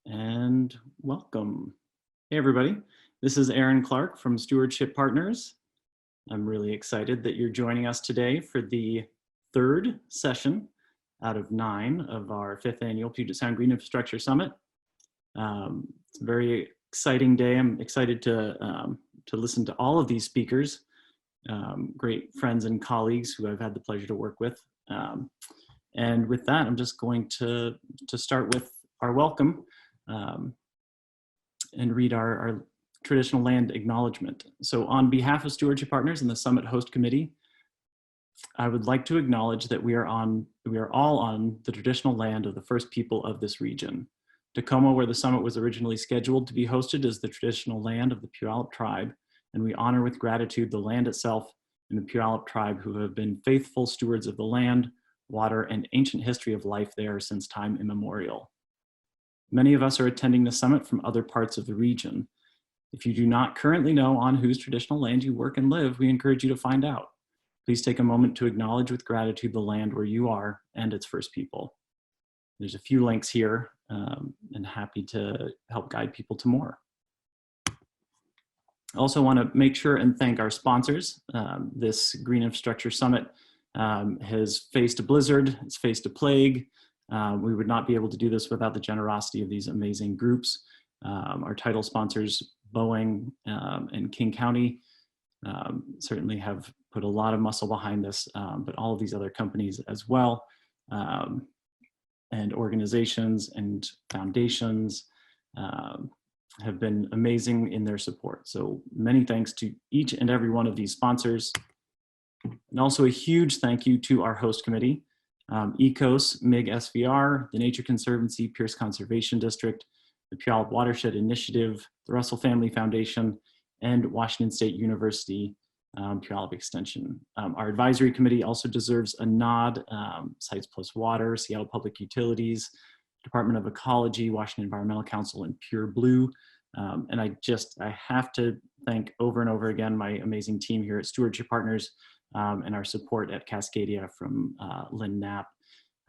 And welcome. Hey, everybody. This is Aaron Clark from Stewardship Partners. I'm really excited that you're joining us today for the third session out of 9 of our 5th annual Puget Sound Green Infrastructure Summit. It's a very exciting day. I'm excited to listen to all of these speakers, great friends and colleagues who I've had the pleasure to work with. And with that, I'm just going to start with our welcome. And read our traditional land acknowledgement. So on behalf of Stewardship Partners and the Summit Host Committee, I would like to acknowledge that we are all on the traditional land of the first people of this region. Tacoma, where the summit was originally scheduled to be hosted, is the traditional land of the Puyallup tribe, and we honor with gratitude the land itself and the Puyallup tribe who have been faithful stewards of the land, water, and ancient history of life there since time immemorial. Many of us are attending the summit from other parts of the region. If you do not currently know on whose traditional land you work and live, we encourage you to find out. Please take a moment to acknowledge with gratitude the land where you are and its first people. There's a few links here, and happy to help guide people to more. I also want to make sure and thank our sponsors. This Green Infrastructure Summit has faced a blizzard, it's faced a plague. We would not be able to do this without the generosity of these amazing groups. Our title sponsors, Boeing and King County, certainly have put a lot of muscle behind this, but all of these other companies as well, and organizations and foundations have been amazing in their support. So many thanks to each and every one of these sponsors. And also a huge thank you to our host committee, ECOS, MIG SVR, the Nature Conservancy, Pierce Conservation District, the Puyallup Watershed Initiative, the Russell Family Foundation, and Washington State University Puyallup Extension. Our advisory committee also deserves a nod. Sites Plus Water, Seattle Public Utilities, Department of Ecology, Washington Environmental Council, and Pure Blue. And I have to thank over and over again my amazing team here at Stewardship Partners, and our support at Cascadia from Lynn Knapp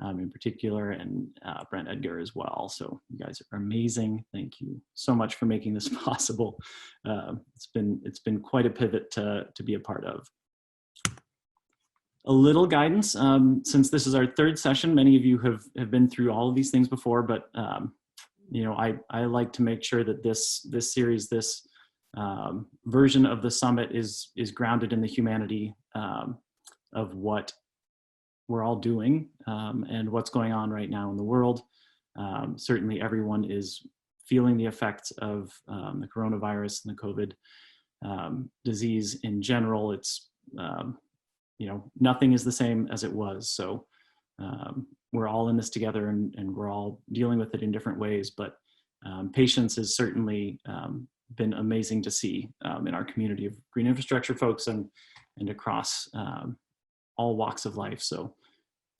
in particular, and Brent Edgar as well. So you guys are amazing. Thank you so much for making this possible. It's been quite a pivot to be a part of. A little guidance, since this is our third session, many of you have been through all of these things before, but you know, I like to make sure that this series, this version of the summit is grounded in the humanity of what we're all doing and what's going on right now in the world. Certainly everyone is feeling the effects of the coronavirus and the COVID disease in general. It's, you know, nothing is the same as it was. So we're all in this together, and we're all dealing with it in different ways, but patience has certainly been amazing to see in our community of green infrastructure folks and across all walks of life. So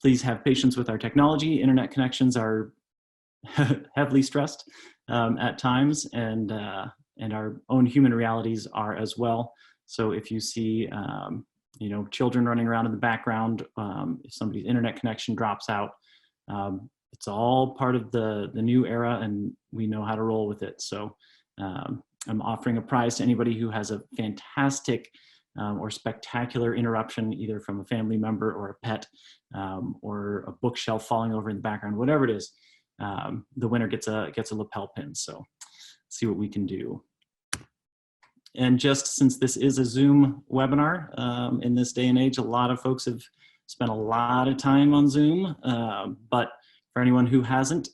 please have patience with our technology. Internet connections are heavily stressed at times, and our own human realities are as well. So if you see you know, children running around in the background, if somebody's internet connection drops out, it's all part of the new era, and we know how to roll with it. So I'm offering a prize to anybody who has a fantastic or spectacular interruption, either from a family member or a pet, or a bookshelf falling over in the background, whatever it is. The winner gets a lapel pin. So let's see what we can do. And just since this is a Zoom webinar, in this day and age, a lot of folks have spent a lot of time on Zoom, but for anyone who hasn't,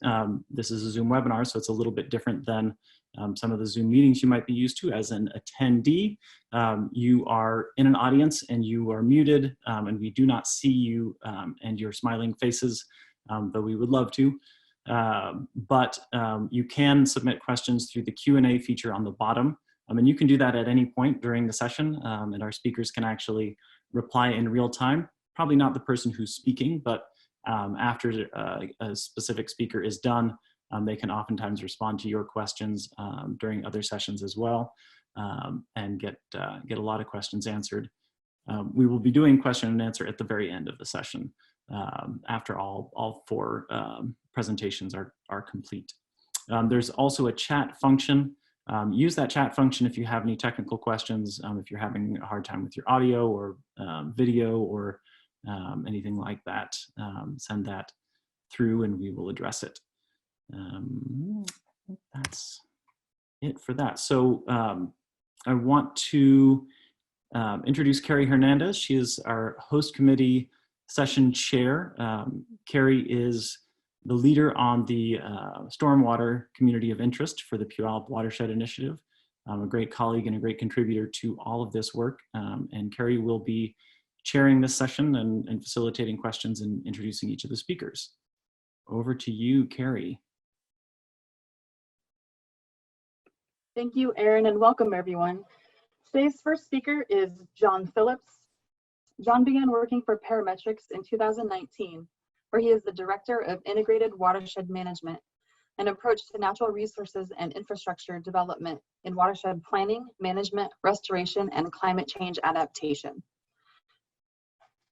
this is a Zoom webinar, so it's a little bit different than some of the Zoom meetings you might be used to as an attendee. You are in an audience and you are muted, and we do not see you and your smiling faces, though we would love to. But you can submit questions through the Q&A feature on the bottom. And you can do that at any point during the session, and our speakers can actually reply in real time. Probably not the person who's speaking, but after a specific speaker is done, they can oftentimes respond to your questions during other sessions as well, and get a lot of questions answered. We will be doing question and answer at the very end of the session, after all 4 presentations are complete. There's also a chat function. Use that chat function if you have any technical questions, if you're having a hard time with your audio or video or anything like that. Send that through and we will address it. That's it for that. So I want to introduce Carrie Hernandez. She is our host committee session chair. Carrie is the leader on the Stormwater Community of Interest for the Puyallup Watershed Initiative, a great colleague and a great contributor to all of this work. And Carrie will be chairing this session and facilitating questions and introducing each of the speakers. Over to you, Carrie. Thank you, Aaron, and welcome everyone. Today's first speaker is John Phillips. John began working for Parametrix in 2019, where he is the Director of Integrated Watershed Management, an approach to natural resources and infrastructure development in watershed planning, management, restoration, and climate change adaptation.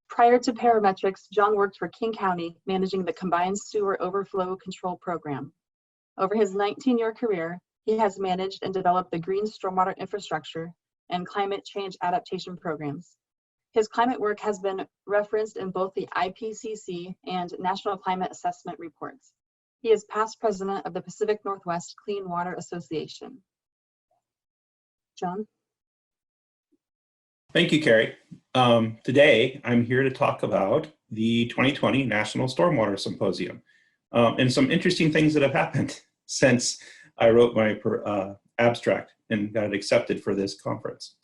Prior to Parametrix, John worked for King County, managing the Combined Sewer Overflow Control Program. Over his 19-year career, he has managed and developed the green stormwater infrastructure and climate change adaptation programs. His climate work has been referenced in both the IPCC and National Climate Assessment reports. He is past president of the Pacific Northwest Clean Water Association. John? Thank you, Carrie. Today, I'm here to talk about the 2020 National Stormwater Symposium and some interesting things that have happened since I wrote my abstract and got it accepted for this conference.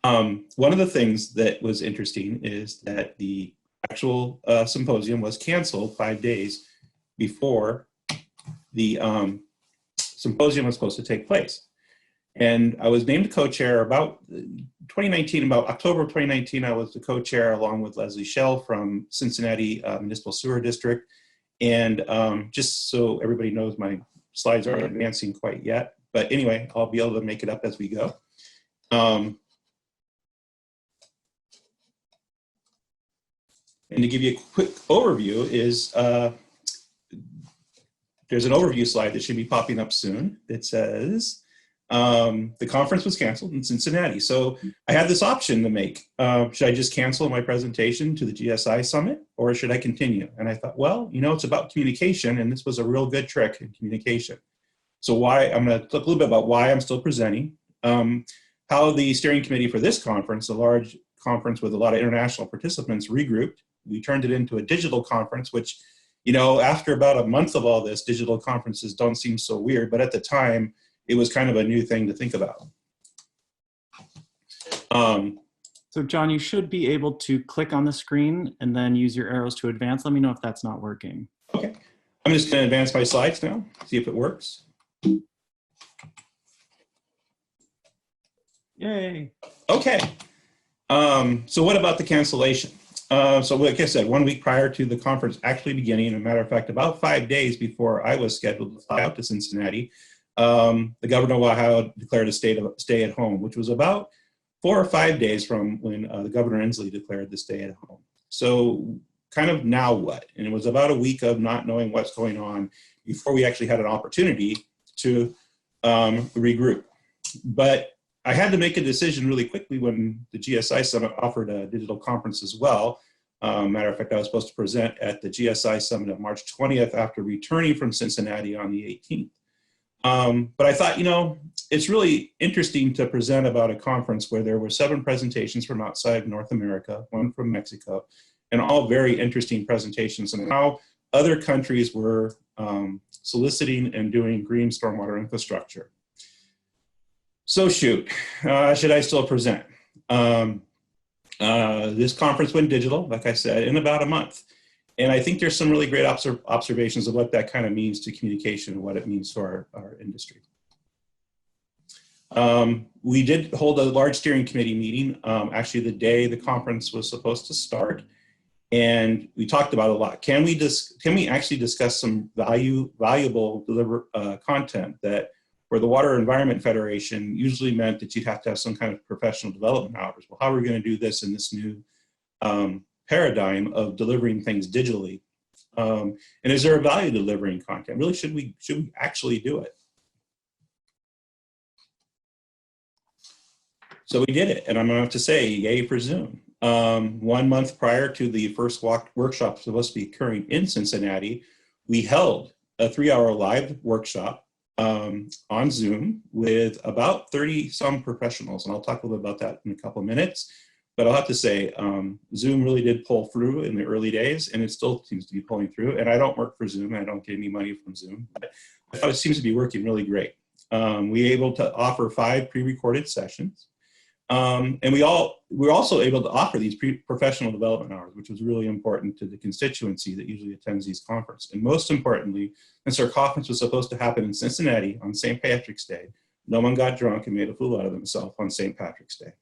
One of the things that was interesting is that the actual symposium was canceled 5 days before the symposium was supposed to take place. And I was named co-chair about 2019, about October of 2019, I was the co-chair along with Leslie Schell from Cincinnati Municipal Sewer District. And just so everybody knows, my slides aren't advancing quite yet. But anyway, I'll be able to make it up as we go. And to give you a quick overview is, there's an overview slide that should be popping up soon that says, the conference was canceled in Cincinnati. So I had this option to make. Should I just cancel my presentation to the GSI Summit or should I continue? And I thought, well, you know, it's about communication and this was a real good trick in communication. So I'm gonna talk a little bit about why I'm still presenting, how the steering committee for this conference, a large conference with a lot of international participants, regrouped. We turned it into a digital conference, which, you know, after about a month of all this, digital conferences don't seem so weird, but at the time, it was kind of a new thing to think about. So John, you should be able to click on the screen and then use your arrows to advance. Let me know if that's not working. Okay, I'm just gonna advance my slides now, see if it works. Yay. Okay, so what about the cancellation? So like I said, 1 week prior to the conference actually beginning, as a matter of fact, about 5 days before I was scheduled to fly out to Cincinnati, the governor of Ohio declared a stay at home, which was about 4 or 5 days from when the Governor Inslee declared the stay at home. So kind of now what? And it was about a week of not knowing what's going on before we actually had an opportunity to regroup. But I had to make a decision really quickly when the GSI Summit offered a digital conference as well. Matter of fact, I was supposed to present at the GSI Summit on March 20th after returning from Cincinnati on the 18th. But I thought, you know, it's really interesting to present about a conference where there were 7 presentations from outside North America, 1 from Mexico, and all very interesting presentations on how other countries were soliciting and doing green stormwater infrastructure. So shoot, should I still present? This conference went digital, like I said, in about a month. And I think there's some really great observations of what that kind of means to communication and what it means to our industry. We did hold a large steering committee meeting, actually the day the conference was supposed to start. And we talked about a lot. Can we actually discuss some valuable content that for the Water Environment Federation usually meant that you'd have to have some kind of professional development hours. Well, how are we going to do this in this new paradigm of delivering things digitally? And is there a value to delivering content? Really, should we actually do it? So we did it, and I'm gonna have to say, yay for Zoom. 1 month prior to the first workshop supposed to be occurring in Cincinnati, we held a 3-hour live workshop on Zoom with about 30 some professionals, and I'll talk a little bit about that in a couple of minutes. But I'll have to say, Zoom really did pull through in the early days, and it still seems to be pulling through. And I don't work for Zoom, I don't get any money from Zoom, but I thought it seems to be working really great. We were able to offer 5 pre-recorded sessions. And we were also able to offer these professional development hours, which was really important to the constituency that usually attends these conferences. And most importantly, since our conference was supposed to happen in Cincinnati on St. Patrick's Day, no one got drunk and made a fool out of themselves on St. Patrick's Day.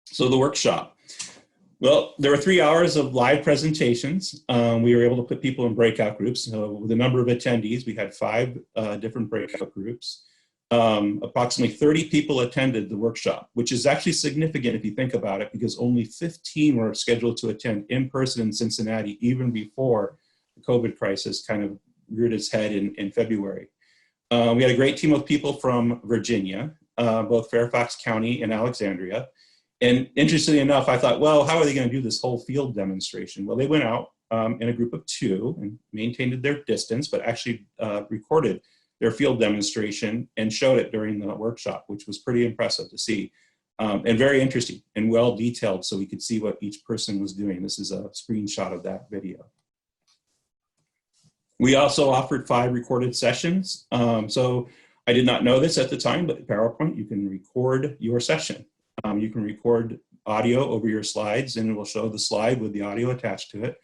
So the workshop. Well, there were 3 hours of live presentations. We were able to put people in breakout groups. So with the number of attendees, we had 5 different breakout groups. Approximately 30 people attended the workshop, which is actually significant if you think about it, because only 15 were scheduled to attend in person in Cincinnati, even before the COVID crisis kind of reared its head in February. We had a great team of people from Virginia, both Fairfax County and Alexandria. And interestingly enough, I thought, well, how are they going to do this whole field demonstration? Well, they went out in a group of 2 and maintained their distance, but actually recorded their field demonstration and showed it during the workshop, which was pretty impressive to see, and very interesting and well detailed, so we could see what each person was doing. This is a screenshot of that video. We also offered 5 recorded sessions. So I did not know this at the time, but PowerPoint, you can record your session. You can record audio over your slides, and it will show the slide with the audio attached to it.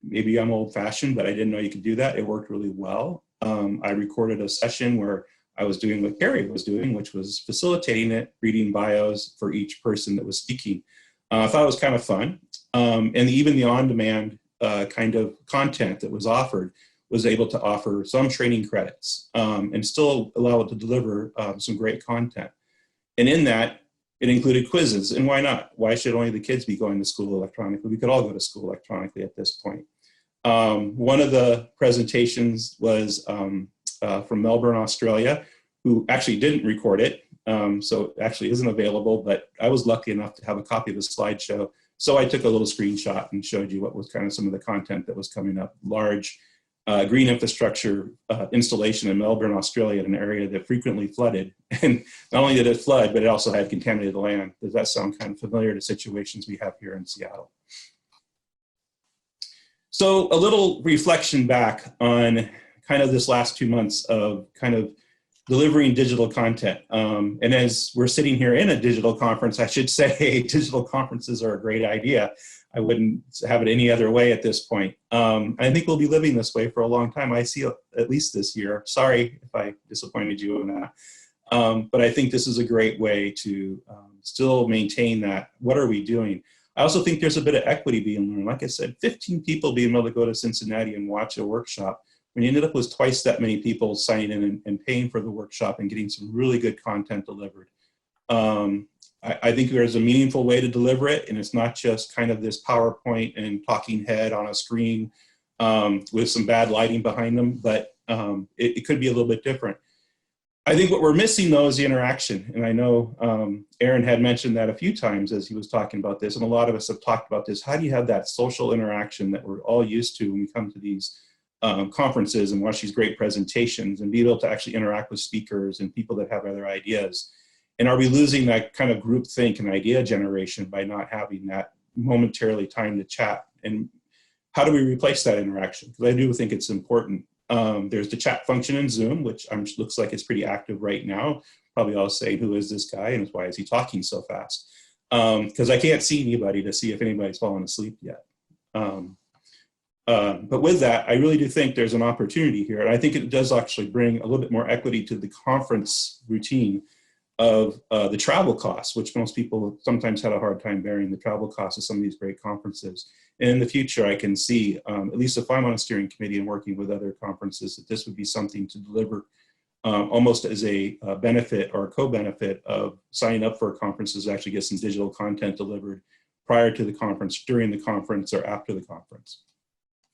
Maybe I'm old-fashioned, but I didn't know you could do that. It worked really well. I recorded a session where I was doing what Carrie was doing, which was facilitating it, reading bios for each person that was speaking. I thought it was kind of fun. And even the on-demand kind of content that was offered was able to offer some training credits and still allow it to deliver some great content. And in that, it included quizzes. And why not? Why should only the kids be going to school electronically? We could all go to school electronically at this point. One of the presentations was from Melbourne, Australia, who actually didn't record it. So it actually isn't available, but I was lucky enough to have a copy of the slideshow. So I took a little screenshot and showed you what was kind of some of the content that was coming up. Large green infrastructure installation in Melbourne, Australia, in an area that frequently flooded. And not only did it flood, but it also had contaminated land. Does that sound kind of familiar to situations we have here in Seattle? So a little reflection back on kind of this last 2 months of kind of delivering digital content. And as we're sitting here in a digital conference, I should say digital conferences are a great idea. I wouldn't have it any other way at this point. I think we'll be living this way for a long time. I see at least this year. Sorry if I disappointed you in that. But I think this is a great way to still maintain that. What are we doing? I also think there's a bit of equity being learned. Like I said, 15 people being able to go to Cincinnati and watch a workshop, when you ended up with twice that many people signing in and paying for the workshop and getting some really good content delivered. I think there's a meaningful way to deliver it, and it's not just kind of this PowerPoint and talking head on a screen with some bad lighting behind them, but it could be a little bit different. I think what we're missing, though, is the interaction. And I know Aaron had mentioned that a few times as he was talking about this, and a lot of us have talked about this. How do you have that social interaction that we're all used to when we come to these conferences and watch these great presentations and be able to actually interact with speakers and people that have other ideas? And are we losing that kind of group think and idea generation by not having that momentarily time to chat? And how do we replace that interaction? Because I do think it's important. There's the chat function in Zoom, which looks like it's pretty active right now. Probably all saying, who is this guy and why is he talking so fast? Because I can't see anybody to see if anybody's fallen asleep yet. But with that, I really do think there's an opportunity here. And I think it does actually bring a little bit more equity to the conference routine of the travel costs, which most people sometimes had a hard time bearing, the travel costs of some of these great conferences. And in the future, I can see, at least if I'm on a steering committee and working with other conferences, that this would be something to deliver almost as a benefit or a co-benefit of signing up for a conference, is actually get some digital content delivered prior to the conference, during the conference, or after the conference.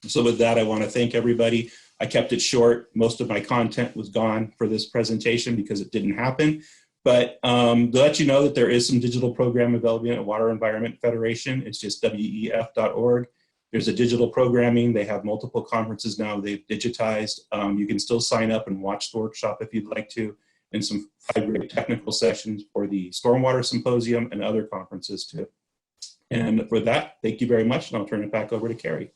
So with that, I want to thank everybody. I kept it short. Most of my content was gone for this presentation because it didn't happen. But to let you know that there is some digital program available at Water Environment Federation. It's just wef.org. There's a digital programming. They have multiple conferences now they've digitized. You can still sign up and watch the workshop if you'd like to, and some 5 great technical sessions for the Stormwater Symposium and other conferences too. And for that, thank you very much, and I'll turn it back over to Carrie.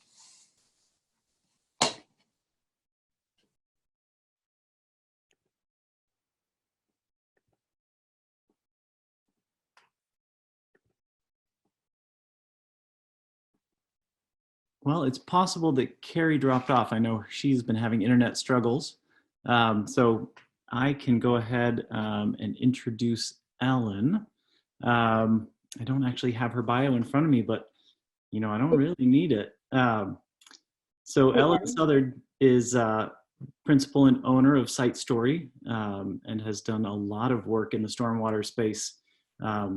Well, it's possible that Carrie dropped off. I know she's been having internet struggles. So I can go ahead and introduce Allan. I don't actually have her bio in front of me, but I don't really need it. So Allan Southard is principal and owner of Site Story and has done a lot of work in the stormwater space.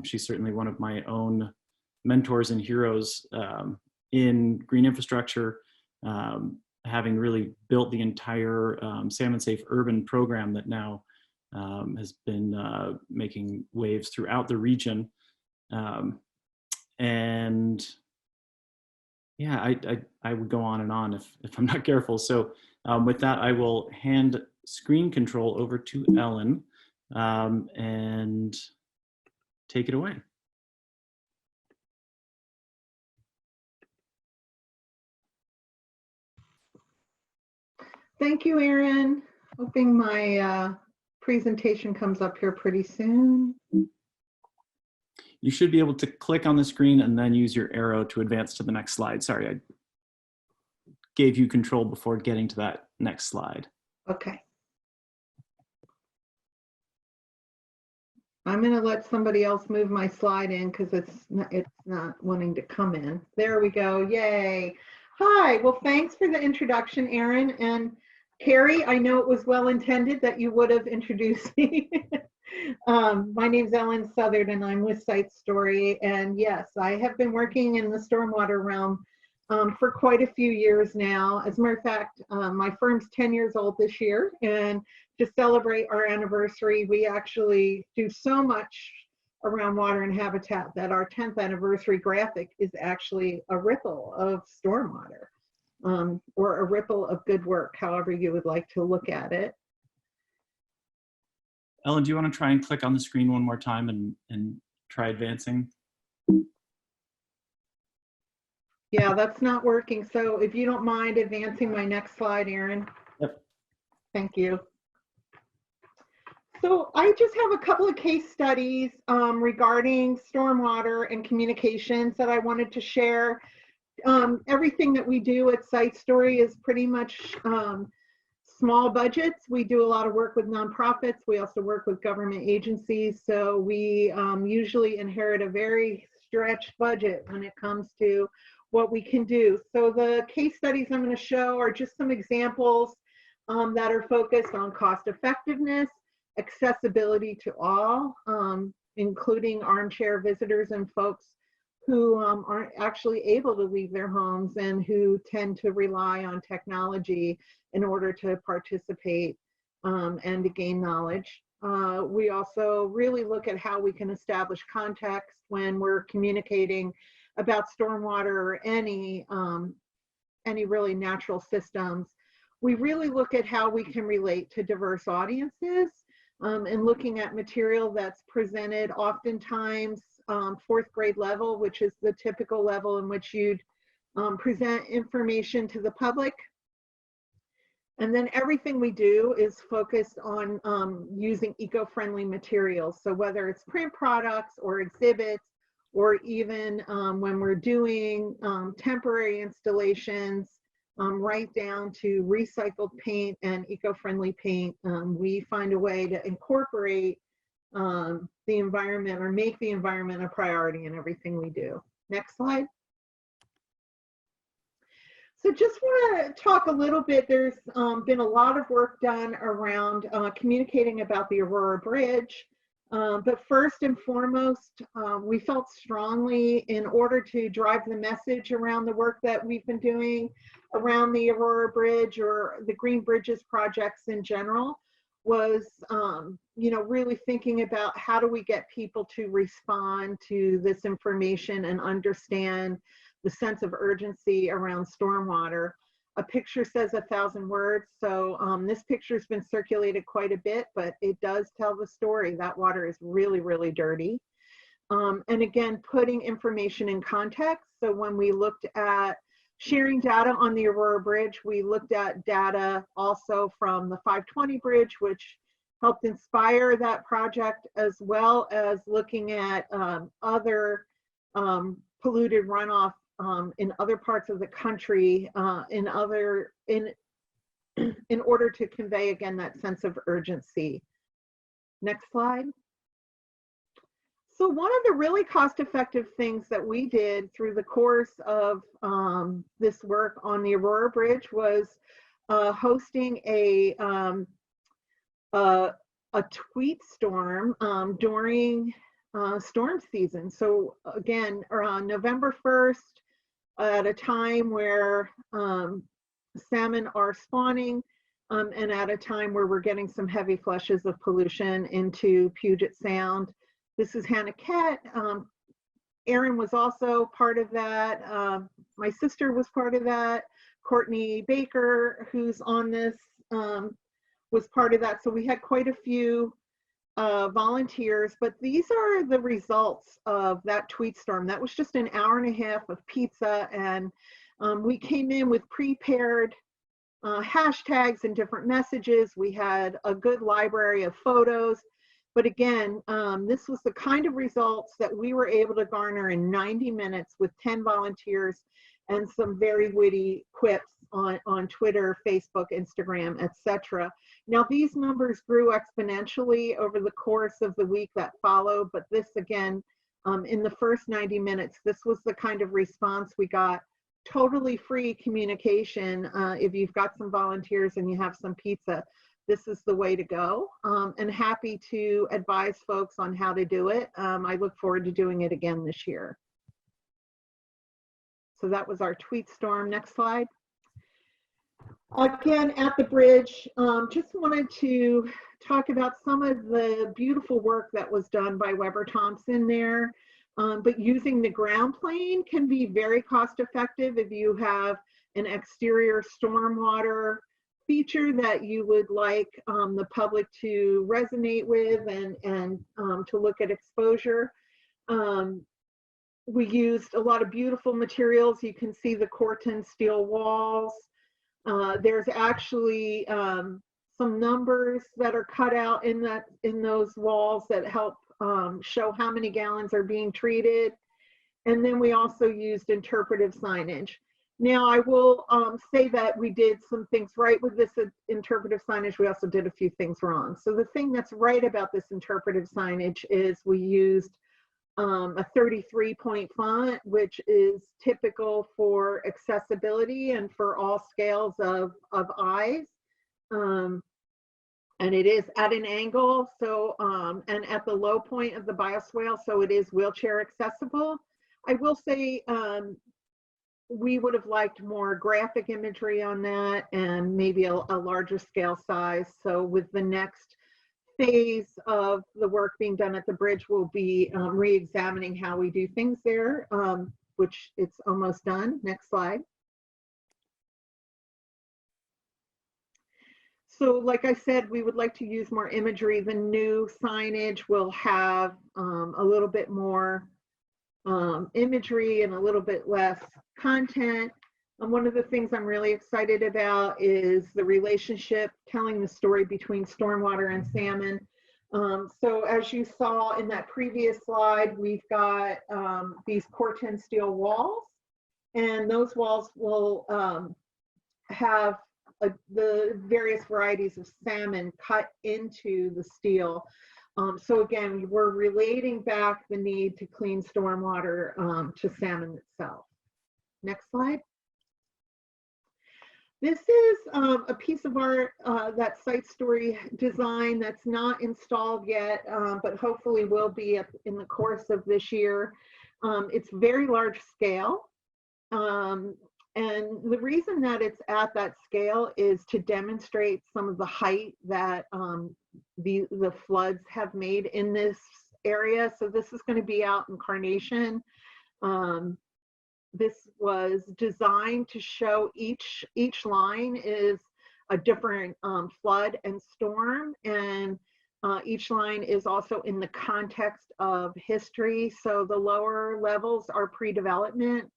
She's certainly one of my own mentors and heroes in green infrastructure, having really built the entire Salmon Safe Urban program that now has been making waves throughout the region. And yeah, I would go on and on if I'm not careful. So with that, I will hand screen control over to Allan and take it away. Thank you, Aaron. Hoping my presentation comes up here pretty soon. You should be able to click on the screen and then use your arrow to advance to the next slide. Sorry, I gave you control before getting to that next slide. Okay. I'm going to let somebody else move my slide in because it's not wanting to come in. There we go. Yay. Hi. Well, thanks for the introduction, Aaron. And Carrie, I know it was well intended that you would have introduced me. My name's Allan Southard and I'm with Site Story. And yes, I have been working in the stormwater realm for quite a few years now. As a matter of fact, my firm's 10 years old this year. And to celebrate our anniversary, we actually do so much around water and habitat that our 10th anniversary graphic is actually a ripple of stormwater. Or a ripple of good work, however you would like to look at it. Ellen, do you want to try and click on the screen one more time and try advancing? Yeah, that's not working. So if you don't mind advancing my next slide, Aaron. Yep. Thank you. So I just have a couple of case studies regarding stormwater and communications that I wanted to share. Everything that we do at Site Story is pretty much small budgets. We do a lot of work with nonprofits. We also work with government agencies. So we usually inherit a very stretched budget when it comes to what we can do. So the case studies I'm going to show are just some examples that are focused on cost effectiveness, accessibility to all, including armchair visitors and folks who aren't actually able to leave their homes and who tend to rely on technology in order to participate and to gain knowledge. We also really look at how we can establish context when we're communicating about stormwater or any really natural systems. We really look at how we can relate to diverse audiences and looking at material that's presented oftentimes 4th grade level, which is the typical level in which you'd present information to the public. And then everything we do is focused on using eco-friendly materials. So whether it's print products or exhibits, or even when we're doing temporary installations, right down to recycled paint and eco-friendly paint, we find a way to incorporate the environment or make the environment a priority in everything we do. Next slide. So just want to talk a little bit. There's been a lot of work done around communicating about the Aurora Bridge But first and foremost, we felt strongly in order to drive the message around the work that we've been doing around the Aurora Bridge or the Green Bridges projects in general was, really thinking about how do we get people to respond to this information and understand the sense of urgency around stormwater. A picture says 1,000 words, so this picture has been circulated quite a bit, but it does tell the story. That water is really, really dirty. And again, putting information in context. So when we looked at sharing data on the Aurora Bridge, we looked at data also from the 520 bridge, which helped inspire that project, as well as looking at other polluted runoff in other parts of the country in order to convey, again, that sense of urgency. Next slide. So one of the really cost-effective things that we did through the course of this work on the Aurora Bridge was hosting a tweet storm during storm season. So again, around November 1st, at a time where salmon are spawning, and at a time where we're getting some heavy flushes of pollution into Puget Sound. This is Hannah Kett. Aaron was also part of that. My sister was part of that. Courtney Baker, who's on this, was part of that. So we had quite a few volunteers, but these are the results of that tweet storm. That was just an hour and a half of pizza, and we came in with prepared hashtags and different messages. We had a good library of photos, but again, this was the kind of results that we were able to garner in 90 minutes with 10 volunteers and some very witty quips on Twitter, Facebook, Instagram, etc. Now, these numbers grew exponentially over the course of the week that followed, but this again, in the first 90 minutes, this was the kind of response we got. Totally free communication. If you've got some volunteers and you have some pizza, this is the way to go, and happy to advise folks on how to do it. I look forward to doing it again this year. So that was our tweet storm. Next slide. Again, at the bridge, just wanted to talk about some of the beautiful work that was done by Weber Thompson there. But using the ground plane can be very cost effective if you have an exterior stormwater feature that you would like the public to resonate with and to look at exposure. We used a lot of beautiful materials. You can see the Corten steel walls. There's actually some numbers that are cut out in those walls that help show how many gallons are being treated. And then we also used interpretive signage. Now, I will say that we did some things right with this interpretive signage. We also did a few things wrong. So the thing that's right about this interpretive signage is we used a 33-point font, which is typical for accessibility and for all scales of eyes. And it is at an angle, so and at the low point of the bioswale, so it is wheelchair accessible. I will say we would have liked more graphic imagery on that and maybe a larger scale size. So with the next phase of the work being done at the bridge, we'll be re-examining how we do things there, which it's almost done. Next slide. So like I said, we would like to use more imagery. The new signage will have a little bit more imagery and a little bit less content. And one of the things I'm really excited about is the relationship, telling the story between stormwater and salmon. So as you saw in that previous slide, we've got these Corten steel walls, and those walls will have the various varieties of salmon cut into the steel. So again, we're relating back the need to clean stormwater to salmon itself. Next slide. This is a piece of art, that site story design that's not installed yet, but hopefully will be in the course of this year. It's very large scale. And the reason that it's at that scale is to demonstrate some of the height that the floods have made in this area. So this is going to be out in Carnation. This was designed to show each line is a different flood and storm, and each line is also in the context of history. So the lower levels are pre-development,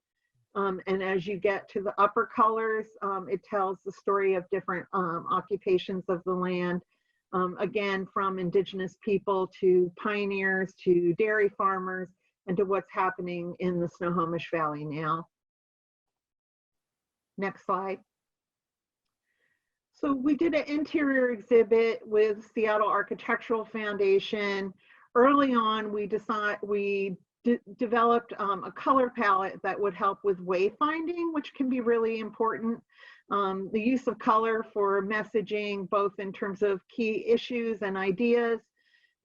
and as you get to the upper colors, it tells the story of different occupations of the land. Again, from indigenous people to pioneers to dairy farmers, and to what's happening in the Snohomish Valley now. Next slide. So we did an interior exhibit with Seattle Architectural Foundation. Early on, we developed a color palette that would help with wayfinding, which can be really important. The use of color for messaging, both in terms of key issues and ideas.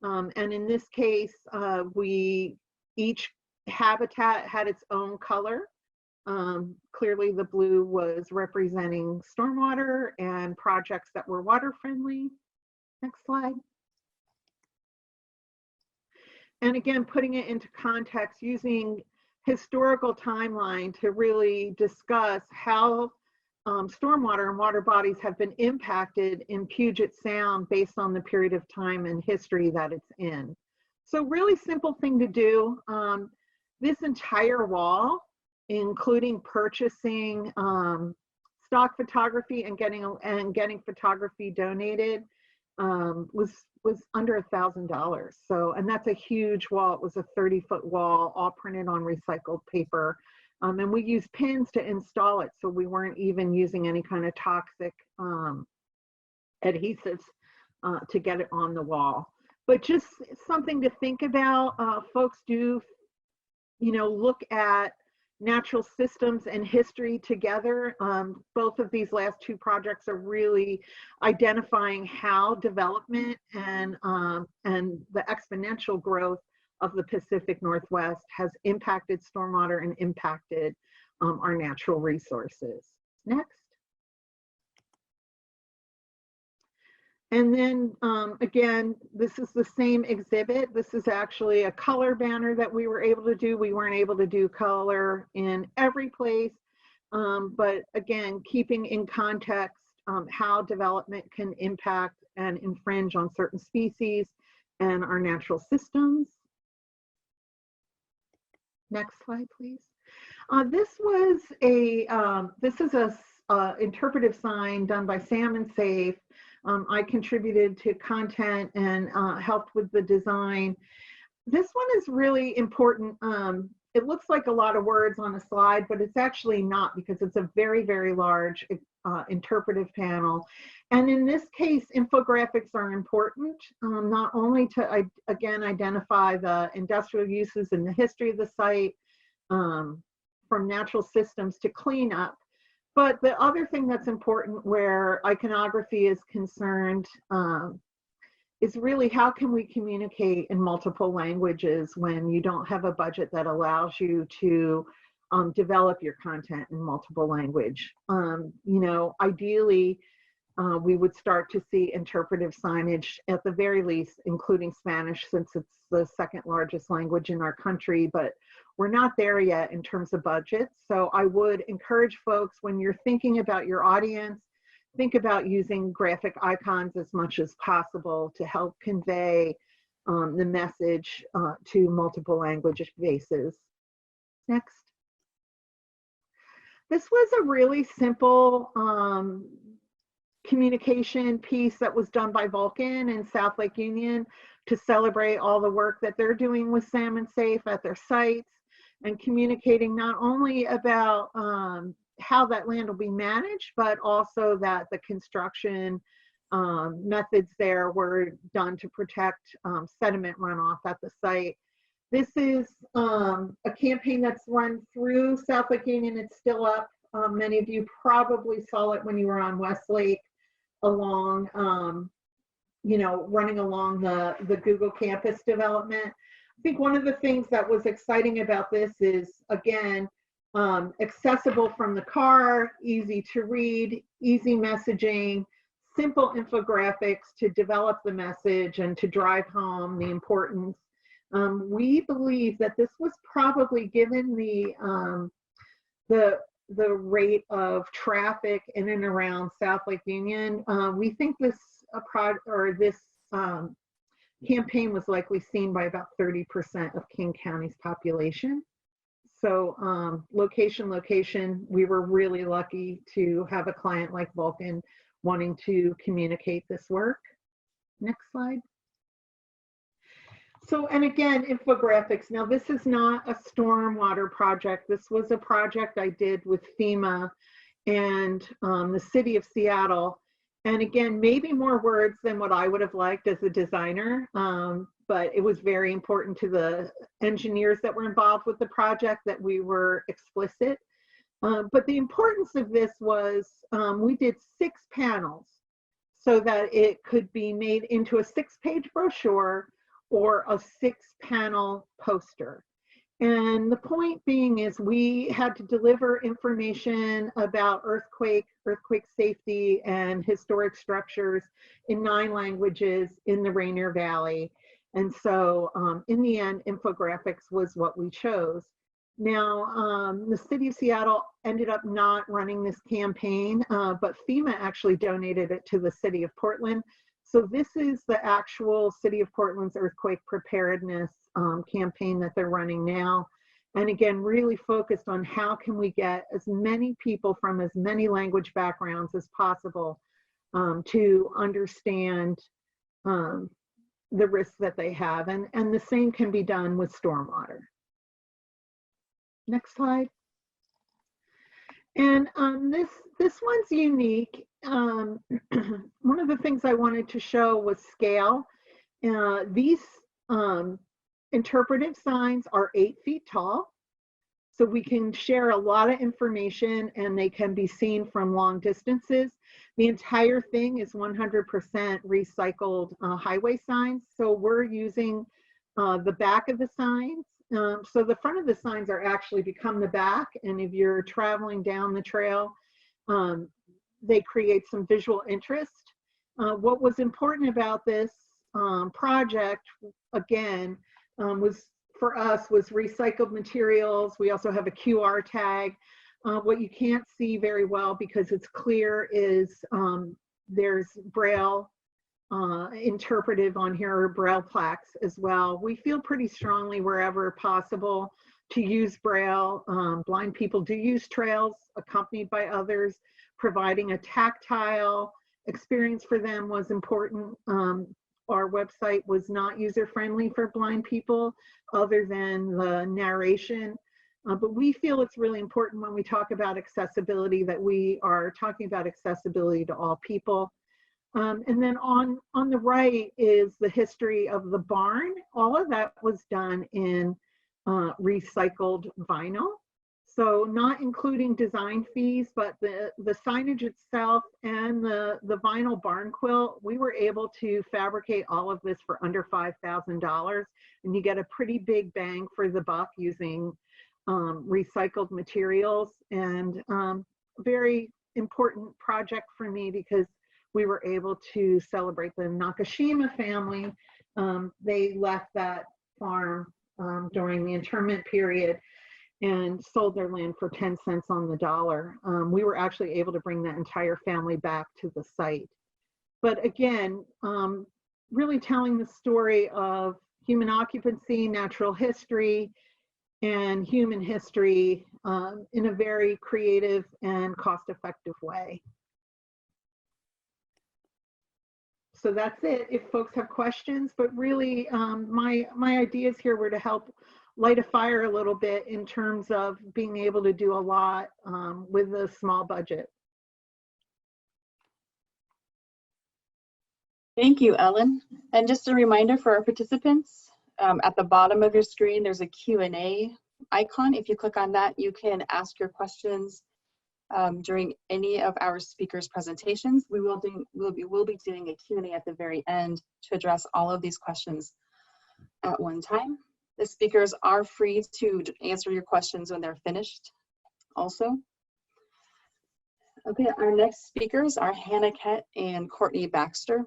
And in this case, each habitat had its own color. Clearly the blue was representing stormwater and projects that were water friendly. Next slide. And again, putting it into context, using historical timeline to really discuss how stormwater and water bodies have been impacted in Puget Sound based on the period of time and history that it's in. So really simple thing to do. This entire wall, including purchasing stock photography and getting photography donated, was under $1,000. So, and that's a huge wall. It was a 30-foot wall, all printed on recycled paper. And we used pins to install it, so we weren't even using any kind of toxic adhesives to get it on the wall. But just something to think about. Folks do, look at natural systems and history together. Both of these last two projects are really identifying how development and the exponential growth of the Pacific Northwest has impacted stormwater and impacted our natural resources. Next. And then again, this is the same exhibit. This is actually a color banner that we were able to do. We weren't able to do color in every place, but again, keeping in context how development can impact and infringe on certain species and our natural systems. Next slide, please. This is a interpretive sign done by Salmon Safe. I contributed to content and helped with the design. This one is really important. It looks like a lot of words on a slide, but it's actually not, because it's a very, very large interpretive panel. And in this case, infographics are important, not only to, again, identify the industrial uses and the history of the site, from natural systems to cleanup. But the other thing that's important where iconography is concerned is really how can we communicate in multiple languages when you don't have a budget that allows you to develop your content in multiple language. Ideally, we would start to see interpretive signage at the very least, including Spanish, since it's the second largest language in our country, but we're not there yet in terms of budget. So I would encourage folks, when you're thinking about your audience, think about using graphic icons as much as possible to help convey the message to multiple language bases. Next. This was a really simple communication piece that was done by Vulcan and South Lake Union to celebrate all the work that they're doing with Salmon Safe at their sites, and communicating not only about how that land will be managed, but also that the construction methods there were done to protect sediment runoff at the site. This is a campaign that's run through South Lake Union. It's still up many of you probably saw it when you were on Westlake along, you know, running along the Google campus development. I think one of the things that was exciting about this is, again, accessible from the car, easy to read, easy messaging, simple infographics to develop the message and to drive home the importance. We believe that this was probably, given the rate of traffic in and around South Lake Union, we think this campaign was likely seen by about 30% of King County's population. So location, we were really lucky to have a client like Vulcan wanting to communicate this work. Next slide. So, and again, infographics. Now, this is not a stormwater project. This was a project I did with FEMA and the city of Seattle. And again, maybe more words than what I would have liked as a designer, but it was very important to the engineers that were involved with the project that we were explicit. But the importance of this was we did 6 panels so that it could be made into a 6-page brochure or a 6-panel poster. And the point being is we had to deliver information about earthquake safety and historic structures in 9 languages in the Rainier Valley. And so in the end, infographics was what we chose. Now, the city of Seattle ended up not running this campaign, but FEMA actually donated it to the city of Portland. So this is the actual city of Portland's earthquake preparedness campaign that they're running now. And again, really focused on how can we get as many people from as many language backgrounds as possible to understand the risks that they have. And the same can be done with stormwater. Next slide. And this one's unique. One of the things I wanted to show was scale. These interpretive signs are 8 feet tall, so we can share a lot of information and they can be seen from long distances. The entire thing is 100% recycled highway signs, so we're using the back of the signs. So the front of the signs are actually become the back, and if you're traveling down the trail, they create some visual interest. What was important about this project, again, was for us was recycled materials. We also have a QR tag. What you can't see very well because it's clear is there's Braille interpretive on here, Braille plaques as well. We feel pretty strongly wherever possible to use Braille. Blind people do use trails accompanied by others. Providing a tactile experience for them was important. Our website was not user-friendly for blind people other than the narration. But we feel it's really important when we talk about accessibility that we are talking about accessibility to all people. And then on the right is the history of the barn. All of that was done in recycled vinyl. So not including design fees, but the signage itself and the vinyl barn quilt, we were able to fabricate all of this for under $5,000. And you get a pretty big bang for the buck using recycled materials. And very important project for me because we were able to celebrate the Nakashima family. They left that farm during the internment period and sold their land for 10 cents on the dollar. We were actually able to bring that entire family back to the site. But again, really telling the story of human occupancy, natural history, and human history in a very creative and cost-effective way. So that's it if folks have questions, but really my ideas here were to help light a fire a little bit in terms of being able to do a lot with a small budget. Thank you, Ellen. And just a reminder for our participants, at the bottom of your screen, there's a Q&A icon. If you click on that, you can ask your questions during any of our speakers' presentations. We'll be doing a Q&A at the very end to address all of these questions at one time. The speakers are free to answer your questions when they're finished also. Okay, our next speakers are Kett and Courtney Baxter.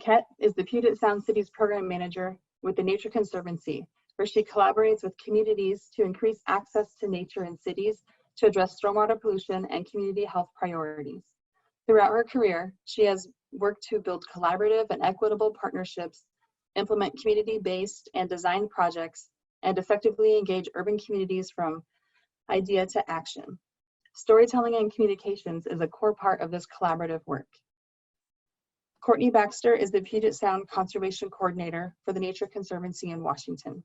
Kett is the Puget Sound City's program manager with the Nature Conservancy, where she collaborates with communities to increase access to nature in cities to address stormwater pollution and community health priorities. Throughout her career, she has worked to build collaborative and equitable partnerships, implement community-based and design projects, and effectively engage urban communities from idea to action. Storytelling and communications is a core part of this collaborative work. Courtney Baxter is the Puget Sound Conservation Coordinator for the Nature Conservancy in Washington.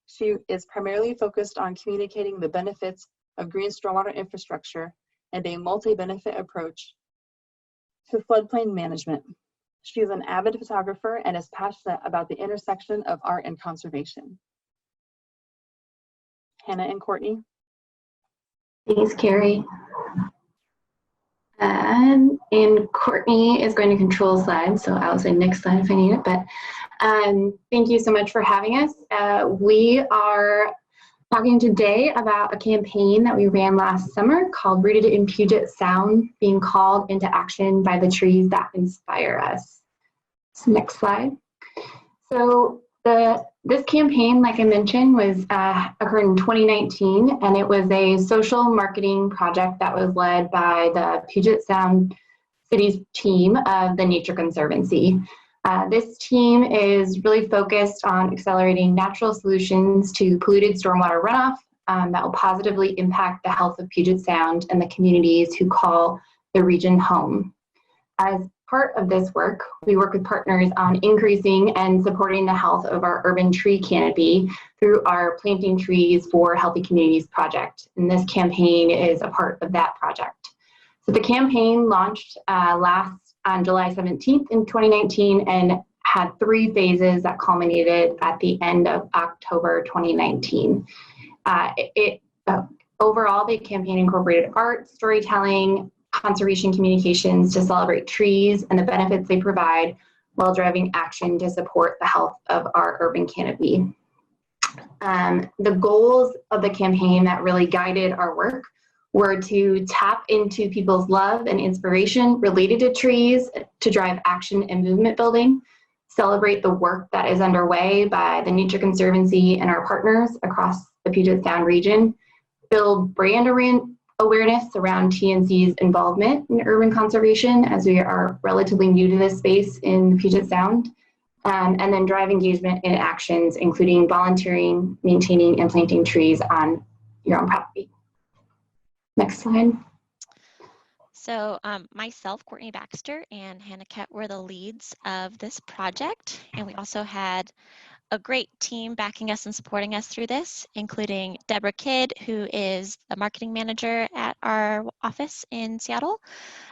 She is primarily focused on communicating the benefits of green stormwater infrastructure and a multi-benefit approach to floodplain management. She is an avid photographer and is passionate about the intersection of art and conservation. Hannah and Courtney. Thanks, Carrie. And Courtney is going to control slides, so I'll say next slide if I need it. But thank you so much for having us. We are talking today about a campaign that we ran last summer called Rooted in Puget Sound, being called into action by the trees that inspire us. So next slide. So this campaign, like I mentioned, was occurred in 2019, and it was a social marketing project that was led by the Puget Sound City's team of the Nature Conservancy. This team is really focused on accelerating natural solutions to polluted stormwater runoff that will positively impact the health of Puget Sound and the communities who call the region home. As part of this work, we work with partners on increasing and supporting the health of our urban tree canopy through our Planting Trees for Healthy Communities project. And this campaign is a part of that project. So the campaign launched on July 17th in 2019 and had 3 phases that culminated at the end of October 2019. Overall, the campaign incorporated art, storytelling, conservation communications to celebrate trees and the benefits they provide while driving action to support the health of our urban canopy. The goals of the campaign that really guided our work were to tap into people's love and inspiration related to trees to drive action and movement building, celebrate the work that is underway by the Nature Conservancy and our partners across the Puget Sound region, build brand awareness around TNC's involvement in urban conservation, as we are relatively new to this space in the Puget Sound, and then drive engagement in actions, including volunteering, maintaining, and planting trees on your own property. Next slide. So myself, Courtney Baxter, and Kett were the leads of this project, and we also had a great team backing us and supporting us through this, including Deborah Kidd, who is the marketing manager at our office in Seattle,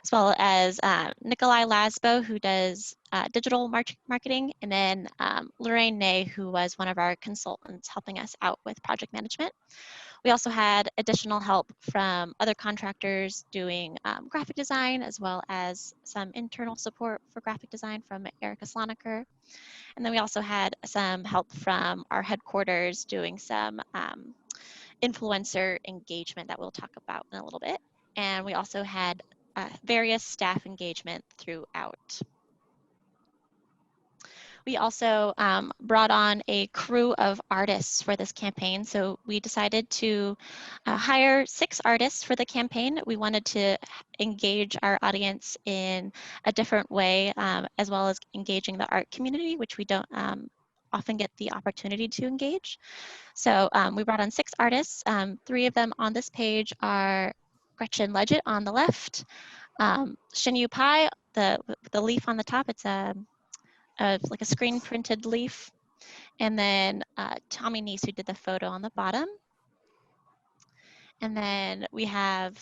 as well as Nikolai Lasbo, who does digital marketing, and then Lorraine Ney, who was one of our consultants helping us out with project management. We also had additional help from other contractors doing graphic design, as well as some internal support for graphic design from Erica Sloniker. And then we also had some help from our headquarters doing some influencer engagement that we'll talk about in a little bit. And we also had various staff engagement throughout. We also brought on a crew of artists for this campaign. So we decided to hire 6 artists for the campaign. We wanted to engage our audience in a different way, as well as engaging the art community, which we don't often get the opportunity to engage. So we brought on 6 artists. 3 of them on this page are Gretchen Leggett on the left, Shinyu Pai, the leaf on the top, it's like a screen printed leaf, and then Tommy Neese, who did the photo on the bottom. And then we have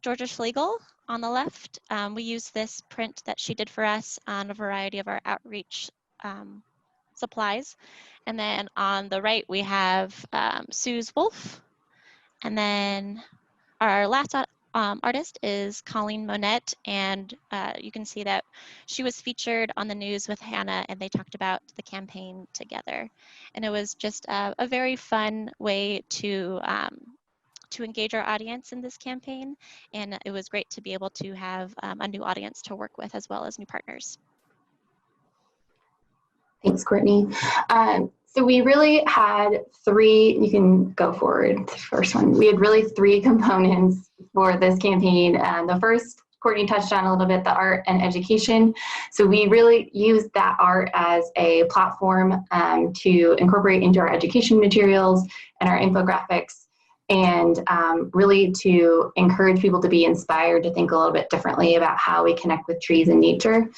Georgia Schlegel on the left. We used this print that she did for us on a variety of our outreach supplies. And then on the right, we have Suze Wolf. And then our last artist is Colleen Monette, and you can see that she was featured on the news with Hannah, and they talked about the campaign together. And it was just a very fun way to engage our audience in this campaign, and it was great to be able to have a new audience to work with as well as new partners. Thanks, Courtney. So we really had three, you can go forward, the first one. We had really three components for this campaign. The first, Courtney touched on a little bit, the art and education. So we really used that art as a platform to incorporate into our education materials and our infographics, and really to encourage people to be inspired to think a little bit differently about how we connect with trees and nature.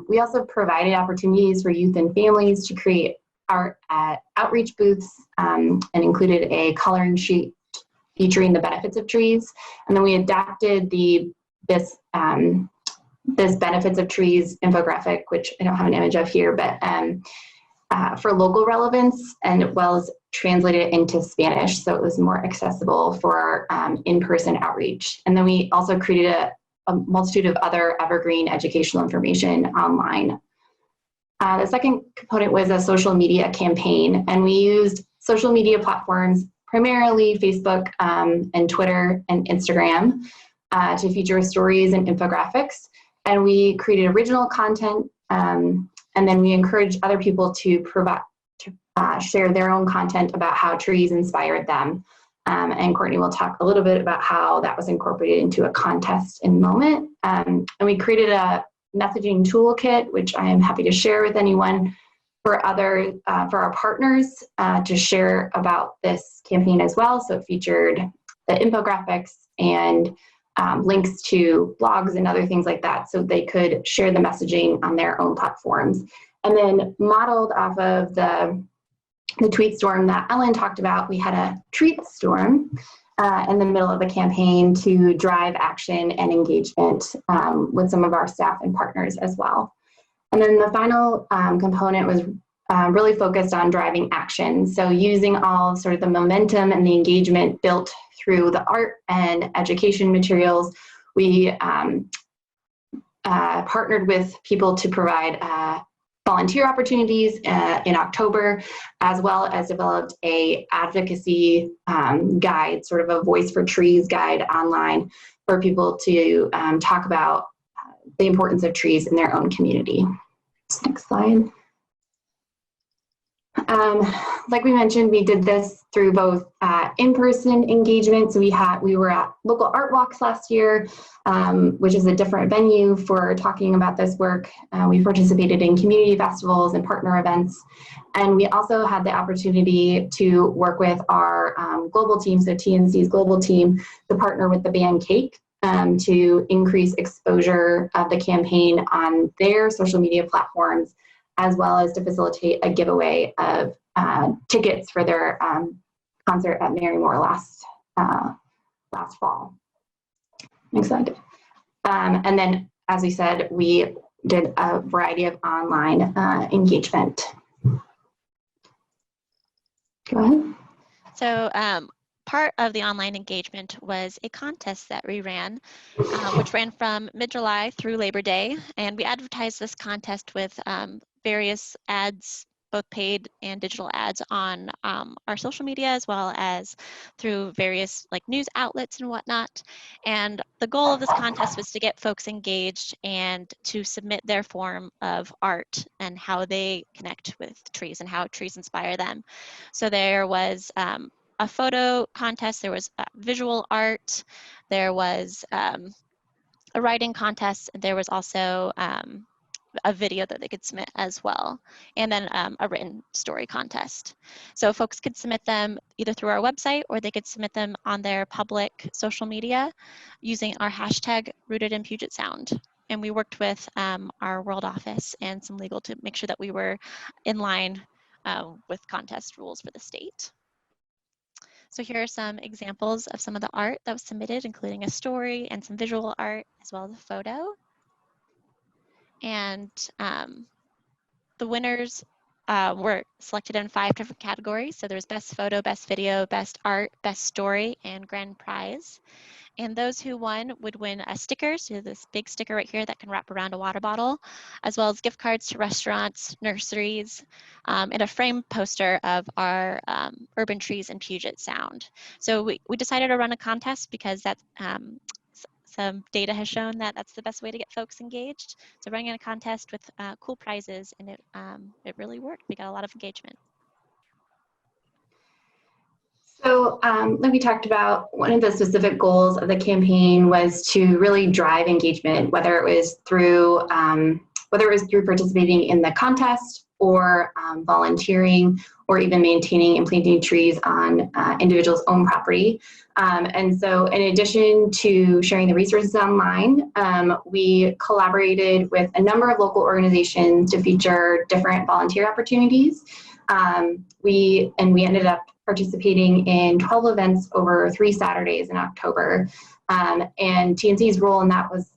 We also provided opportunities for youth and families to create art at outreach booths, and included a coloring sheet featuring the benefits of trees. And then we adapted this benefits of trees infographic, which I don't have an image of here, but for local relevance, and as well as translated it into Spanish, so it was more accessible for in-person outreach. And then we also created a multitude of other evergreen educational information online. The second component was a social media campaign, and we used social media platforms, primarily Facebook and Twitter and Instagram, to feature stories and infographics. And we created original content, and then we encouraged other people to share their own content about how trees inspired them. And Courtney will talk a little bit about how that was incorporated into a contest in a moment. And we created a messaging toolkit, which I am happy to share with anyone for our partners to share about this campaign as well. So it featured the infographics and links to blogs and other things like that, so they could share the messaging on their own platforms. And then modeled off of the tweet storm that Allan talked about, we had a treat storm in the middle of the campaign to drive action and engagement with some of our staff and partners as well. And then the final component was really focused on driving action. So using all sort of the momentum and the engagement built through the art and education materials, we partnered with people to provide volunteer opportunities in October, as well as developed a advocacy guide, sort of a Voice for Trees guide online for people to talk about the importance of trees in their own community. Next slide. Like we mentioned, we did this through both in-person engagement. So we were at local art walks last year, which is a different venue for talking about this work. We participated in community festivals and partner events. And we also had the opportunity to work with our global team, so TNC's global team, to partner with the band Cake to increase exposure of the campaign on their social media platforms, as well as to facilitate a giveaway of tickets for their concert at Marymore last fall. Next slide. And then, as we said, we did a variety of online engagement. Go ahead. So part of the online engagement was a contest that we ran, which ran from mid-July through Labor Day. And we advertised this contest with various ads, both paid and digital ads, on our social media, as well as through various news outlets and whatnot. And the goal of this contest was to get folks engaged and to submit their form of art and how they connect with trees and how trees inspire them. So there was a photo contest, there was visual art, there was a writing contest, and there was also a video that they could submit as well, and then a written story contest. So folks could submit them either through our website, or they could submit them on their public social media using our hashtag Rooted in Puget Sound. And we worked with our world office and some legal to make sure that we were in line with contest rules for the state. So here are some examples of some of the art that was submitted, including a story and some visual art, as well as a photo. And the winners were selected in 5 different categories. So there's best photo, best video, best art, best story, and grand prize. And those who won would win a sticker, so this big sticker right here that can wrap around a water bottle, as well as gift cards to restaurants, nurseries, and a frame poster of our urban trees in Puget Sound. So we decided to run a contest because that's some data has shown that that's the best way to get folks engaged. So running a contest with cool prizes, and it really worked. We got a lot of engagement. So like we talked about, one of the specific goals of the campaign was to really drive engagement, whether it was through participating in the contest or volunteering, or even maintaining and planting trees on individuals' own property. And so in addition to sharing the resources online, we collaborated with a number of local organizations to feature different volunteer opportunities. We ended up participating in 12 events over 3 Saturdays in October. And TNC's role in that was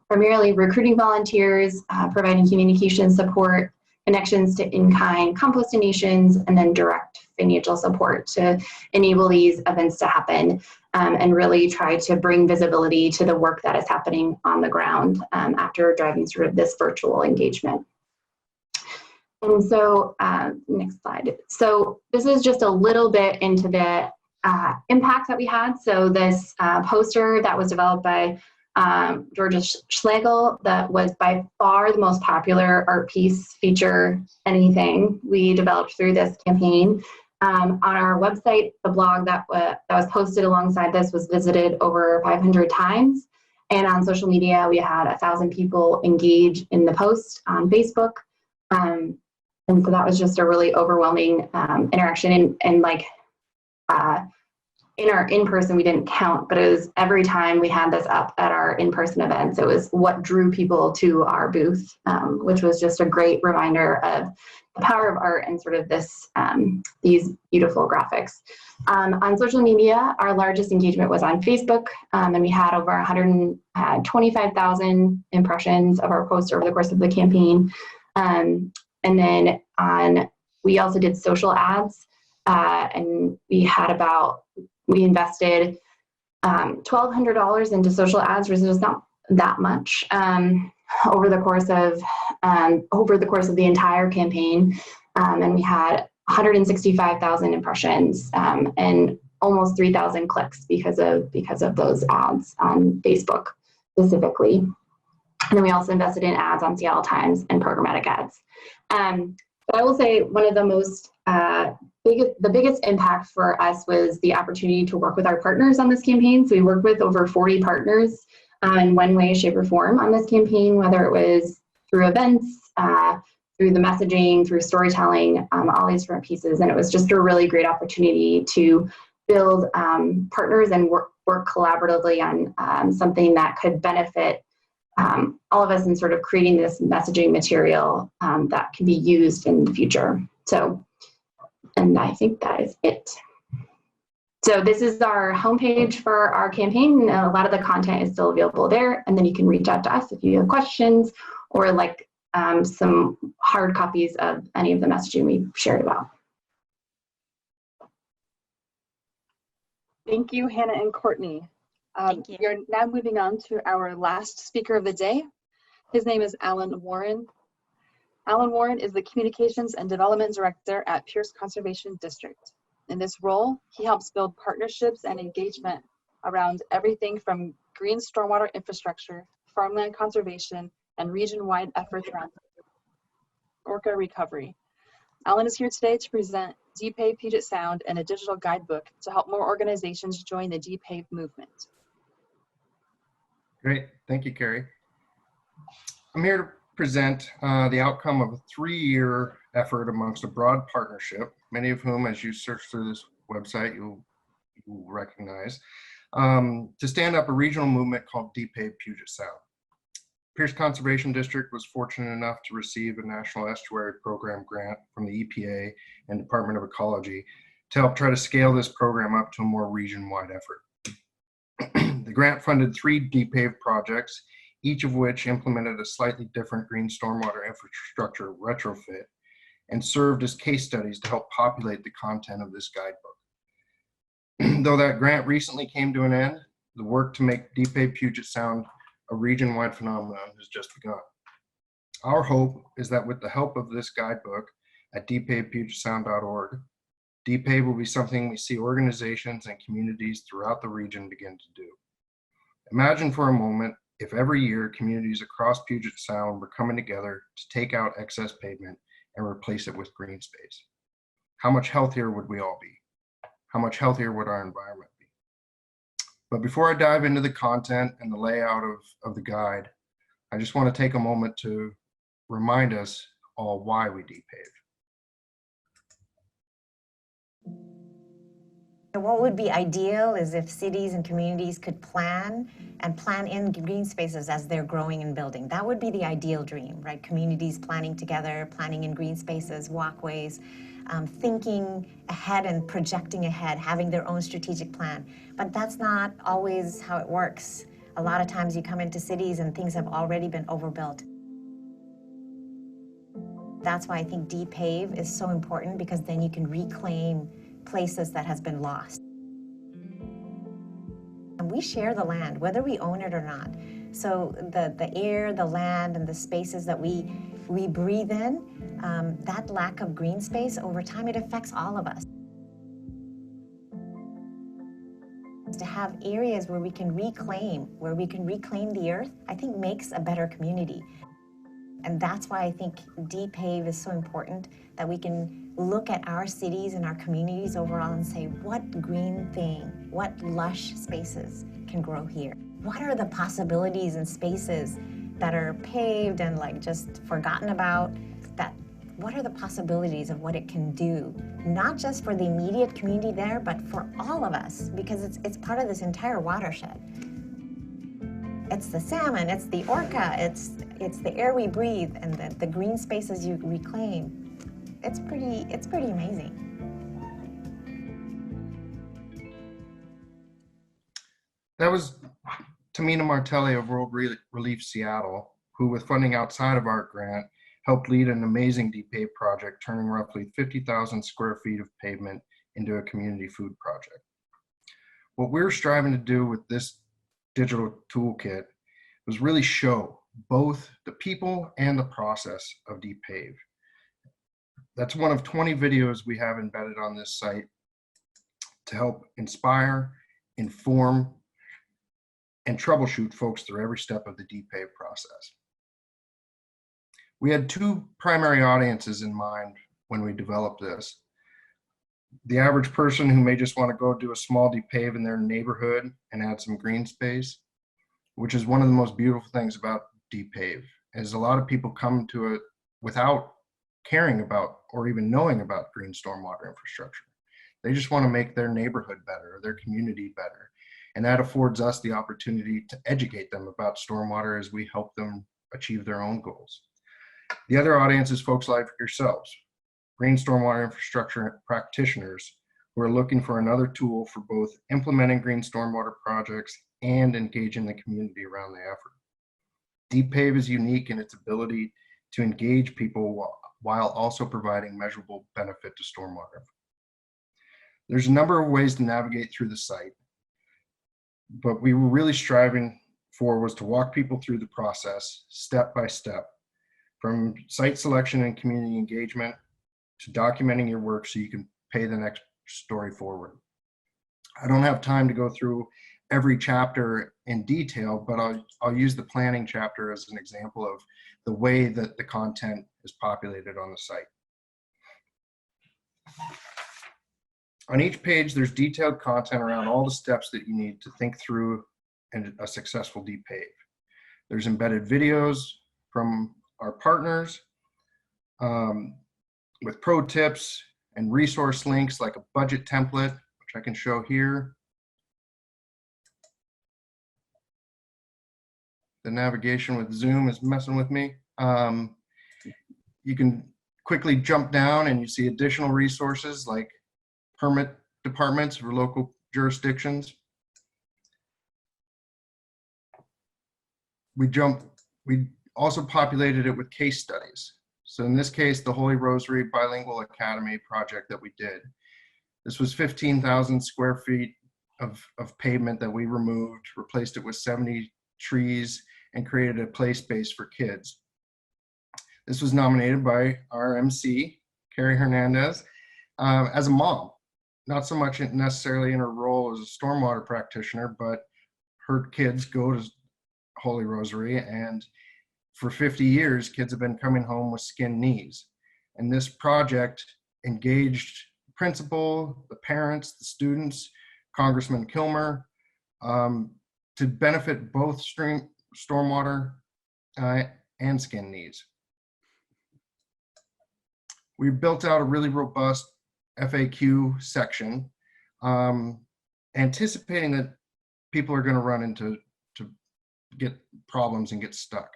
primarily recruiting volunteers, providing communication support, connections to in-kind compost donations, and then direct financial support to enable these events to happen, and really try to bring visibility to the work that is happening on the ground after driving sort of this virtual engagement. And so, next slide. So this is just a little bit into the impact that we had. So this poster that was developed by Georgia Schlegel, that was by far the most popular art piece feature anything we developed through this campaign. On our website, the blog that was posted alongside this was visited over 500 times. And on social media, we had 1,000 people engage in the post on Facebook. And so that was just a really overwhelming interaction. And like in our in-person, we didn't count, but it was every time we had this up at our in-person events, it was what drew people to our booth, which was just a great reminder of the power of art and sort of this these beautiful graphics. On social media, our largest engagement was on Facebook, and we had over 125,000 impressions of our post over the course of the campaign. And then we also did social ads, and we invested $1,200 into social ads, which is not that much, over the course of the entire campaign, and we had 165,000 impressions and almost 3,000 clicks because of those ads on Facebook specifically. And then we also invested in ads on Seattle Times and programmatic ads. But I will say one of the most the biggest impact for us was the opportunity to work with our partners on this campaign. So we worked with over 40 partners in one way, shape, or form on this campaign, whether it was through events, through the messaging, through storytelling, all these different pieces. And it was just a really great opportunity to build partners and work collaboratively on something that could benefit all of us in sort of creating this messaging material that can be used in the future. So, and I think that is it. So this is our homepage for our campaign. A lot of the content is still available there, and then you can reach out to us if you have questions or like some hard copies of any of the messaging we shared about. Thank you, Hannah and Courtney. Thank you. We are now moving on to our last speaker of the day. His name is Allan Warren. Allan Warren is the Communications and Development Director at Pierce Conservation District. In this role, he helps build partnerships and engagement around everything from green stormwater infrastructure, farmland conservation, and region-wide efforts around orca recovery. Allan is here today to present Depave Puget Sound and a digital guidebook to help more organizations join the Depave movement. Great, thank you, Carrie. I'm here to present the outcome of a 3-year effort amongst a broad partnership, many of whom, as you search through this website, you'll recognize, to stand up a regional movement called Depave Puget Sound. Pierce Conservation District was fortunate enough to receive a National Estuary Program grant from the EPA and Department of Ecology to help try to scale this program up to a more region-wide effort. The grant funded 3 Depave projects, each of which implemented a slightly different green stormwater infrastructure retrofit and served as case studies to help populate the content of this guidebook. Though that grant recently came to an end, the work to make Depave Puget Sound a region-wide phenomenon has just begun. Our hope is that with the help of this guidebook at depavepugetsound.org, Depave will be something we see organizations and communities throughout the region begin to do. Imagine for a moment if every year communities across Puget Sound were coming together to take out excess pavement and replace it with green space. How much healthier would we all be? How much healthier would our environment be? But before I dive into the content and the layout of the guide, I just want to take a moment to remind us all why we depave. What would be ideal is if cities and communities could plan in green spaces as they're growing and building. That would be the ideal dream, right? Communities planning together, planning in green spaces, walkways, thinking ahead and projecting ahead, having their own strategic plan. But that's not always how it works. A lot of times you come into cities and things have already been overbuilt. That's why I think Depave is so important, because then you can reclaim places that has been lost. And we share the land, whether we own it or not. So the air, the land, and the spaces that we breathe in, that lack of green space, over time, it affects all of us. To have areas where we can reclaim the earth, I think makes a better community. And that's why I think Depave is so important, that we can look at our cities and our communities overall and say, what green thing, what lush spaces can grow here? What are the possibilities and spaces that are paved and like just forgotten about? What are the possibilities of what it can do? Not just for the immediate community there, but for all of us, because it's part of this entire watershed. It's the salmon, it's the orca, it's the air we breathe, and the green spaces you reclaim. It's pretty amazing. That was Tamina Martelli of World Relief Seattle, who with funding outside of our grant, helped lead an amazing Depave project, turning roughly 50,000 square feet of pavement into a community food project. What we're striving to do with this digital toolkit was really show both the people and the process of Depave. That's one of 20 videos we have embedded on this site to help inspire, inform, and troubleshoot folks through every step of the Depave process. We had two primary audiences in mind when we developed this. The average person who may just want to go do a small Depave in their neighborhood and add some green space, which is one of the most beautiful things about Depave, is a lot of people come to it without caring about or even knowing about green stormwater infrastructure. They just want to make their neighborhood better, or their community better. And that affords us the opportunity to educate them about stormwater as we help them achieve their own goals. The other audience is folks like yourselves, green stormwater infrastructure practitioners who are looking for another tool for both implementing green stormwater projects and engaging the community around the effort. Depave is unique in its ability to engage people while also providing measurable benefit to stormwater. There's a number of ways to navigate through the site, but we were really striving for was to walk people through the process step by step, from site selection and community engagement to documenting your work so you can pay the next story forward. I don't have time to go through every chapter in detail, but I'll use the planning chapter as an example of the way that the content is populated on the site. On each page, there's detailed content around all the steps that you need to think through a successful Depave. There's embedded videos from our partners with pro tips and resource links like a budget template, which I can show here. The navigation with Zoom is messing with me. You can quickly jump down and you see additional resources like permit departments for local jurisdictions. We also populated it with case studies. So in this case, the Holy Rosary Bilingual Academy project that we did. This was 15,000 square feet of pavement that we removed, replaced it with 70 trees, and created a play space for kids. This was nominated by our MC, Carrie Hernandez, as a mom. Not so much necessarily in her role as a stormwater practitioner, but her kids go to Holy Rosary, and for 50 years, kids have been coming home with skinned knees. And this project engaged the principal, the parents, the students, Congressman Kilmer, to benefit both stormwater and skin needs. We built out a really robust FAQ section, anticipating that people are going to run into get problems and get stuck.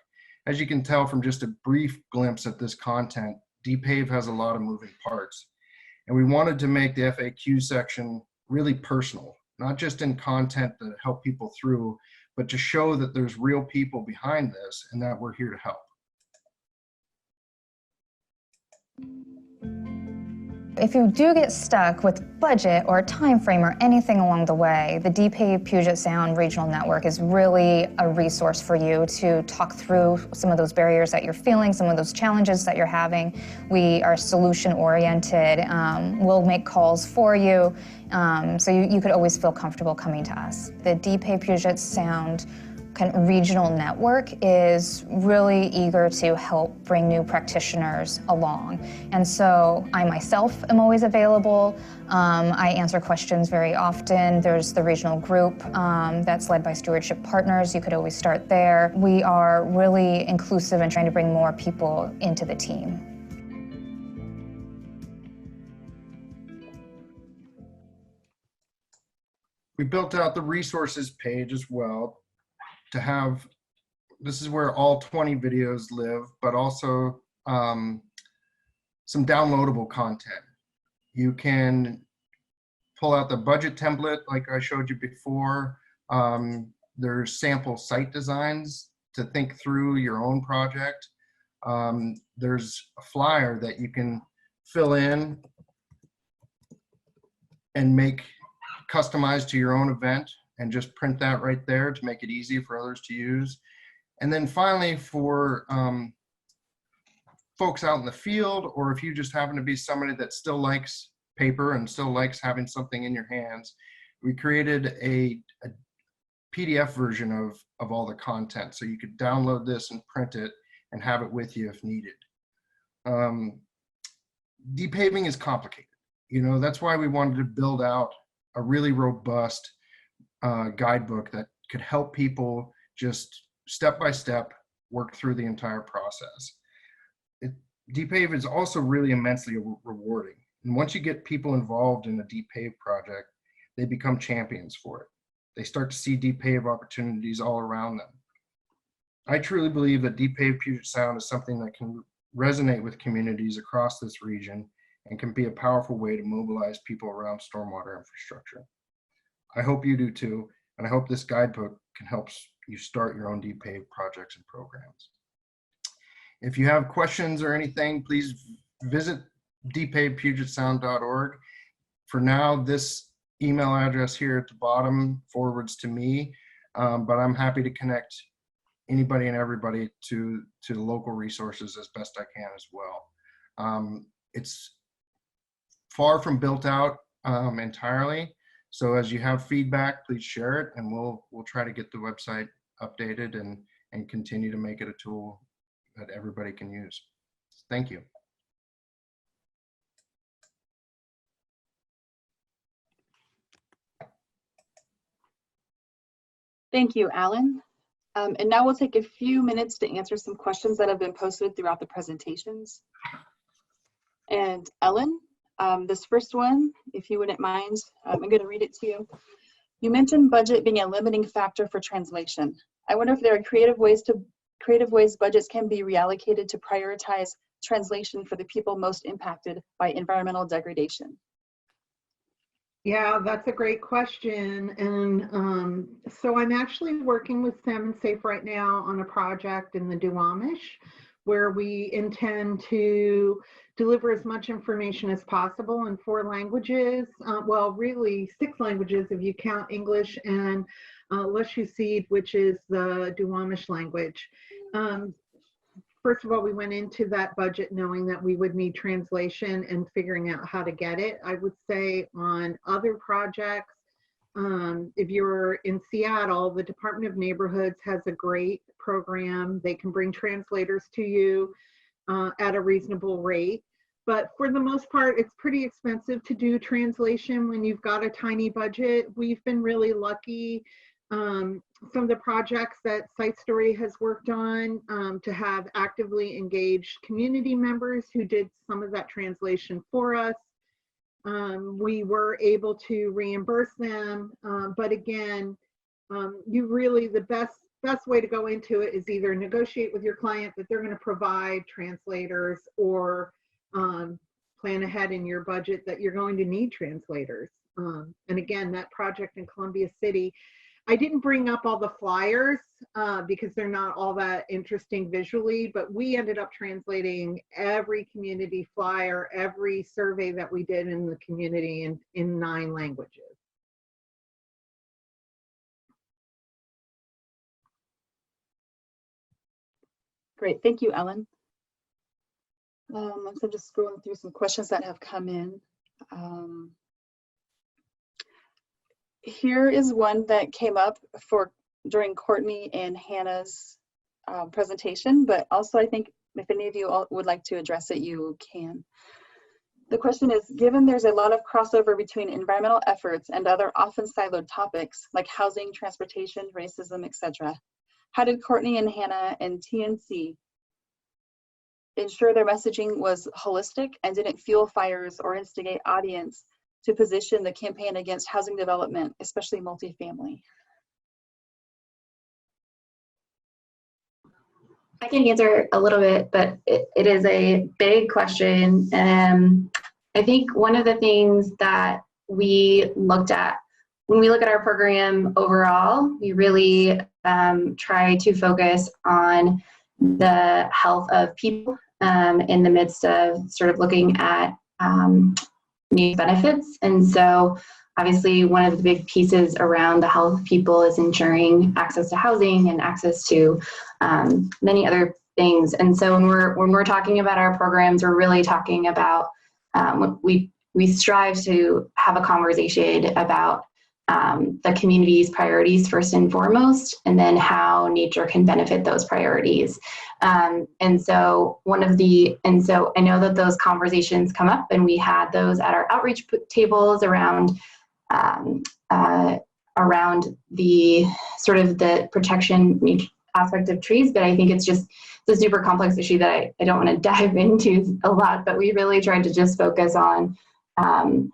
As you can tell from just a brief glimpse at this content, Depave has a lot of moving parts. And we wanted to make the FAQ section really personal, not just in content that help people through, but to show that there's real people behind this and that we're here to help. If you do get stuck with budget or time frame or anything along the way, the Depave Puget Sound Regional Network is really a resource for you to talk through some of those barriers that you're feeling, some of those challenges that you're having. We are solution oriented. We'll make calls for you, so you could always feel comfortable coming to us. The Depave Puget Sound kind of regional network is really eager to help bring new practitioners along. And so I myself am always available. I answer questions very often. There's the regional group that's led by Stewardship Partners. You could always start there. We are really inclusive and trying to bring more people into the team. We built out the resources page as well to have, this is where all 20 videos live, but also some downloadable content. You can pull out the budget template like I showed you before. There's sample site designs to think through your own project. There's a flyer that you can fill in and make customized to your own event, and just print that right there to make it easy for others to use. And then finally, for folks out in the field, or if you just happen to be somebody that still likes paper and still likes having something in your hands, we created a PDF version of all the content. So you could download this and print it and have it with you if needed. Depaving is complicated. That's why we wanted to build out a really robust guidebook that could help people just step by step work through the entire process. Depave is also really immensely rewarding. And once you get people involved in a Depave project, they become champions for it. They start to see Depave opportunities all around them. I truly believe that Depave Puget Sound is something that can resonate with communities across this region and can be a powerful way to mobilize people around stormwater infrastructure. I hope you do too, and I hope this guidebook can help you start your own Depave projects and programs. If you have questions or anything, please visit depavepugetsound.org. For now, this email address here at the bottom forwards to me, but I'm happy to connect anybody and everybody to the local resources as best I can as well. It's far from built out entirely. So as you have feedback, please share it, and we'll try to get the website updated and continue to make it a tool that everybody can use. Thank you. Thank you, Allan. And now we'll take a few minutes to answer some questions that have been posted throughout the presentations. And Ellen, this first one, if you wouldn't mind, I'm going to read it to you. You mentioned budget being a limiting factor for translation. I wonder if there are creative ways budgets can be reallocated to prioritize translation for the people most impacted by environmental degradation. Yeah, that's a great question. And so I'm actually working with Salmon Safe right now on a project in the Duwamish where we intend to deliver as much information as possible in 4 languages. Well, really 6 languages if you count English and Lushootseed, which is the Duwamish language. First of all, we went into that budget knowing that we would need translation and figuring out how to get it. I would say on other projects, if you're in Seattle, the Department of Neighborhoods has a great program. They can bring translators to you at a reasonable rate. But for the most part, it's pretty expensive to do translation when you've got a tiny budget. We've been really lucky. Some of the projects that Site Story has worked on to have actively engaged community members who did some of that translation for us. We were able to reimburse them, but again, you really, the best way to go into it is either negotiate with your client that they're going to provide translators, or plan ahead in your budget that you're going to need translators. And again, that project in Columbia City, I didn't bring up all the flyers because they're not all that interesting visually, but we ended up translating every community flyer, every survey that we did in the community in 9 languages. Great, thank you, Ellen. So I'm just scrolling through some questions that have come in. Here is one that came up during Courtney and Hannah's presentation, but also I think if any of you all would like to address it, you can. The question is, given there's a lot of crossover between environmental efforts and other often siloed topics like housing, transportation, racism, etc., how did Courtney and Hannah and TNC ensure their messaging was holistic and didn't fuel fires or instigate audience to position the campaign against housing development, especially multifamily? I can answer a little bit, but it is a big question. I think one of the things that we looked at when we look at our program overall, we really try to focus on the health of people in the midst of sort of looking at need benefits. And so obviously one of the big pieces around the health of people is ensuring access to housing and access to many other things. And so when we're talking about our programs, we're really talking about we strive to have a conversation about the community's priorities first and foremost, and then how nature can benefit those priorities. And so I know that those conversations come up, and we had those at our outreach tables around the sort of the protection aspect of trees. But I think it's a super complex issue that I don't want to dive into a lot, but we really tried to just focus on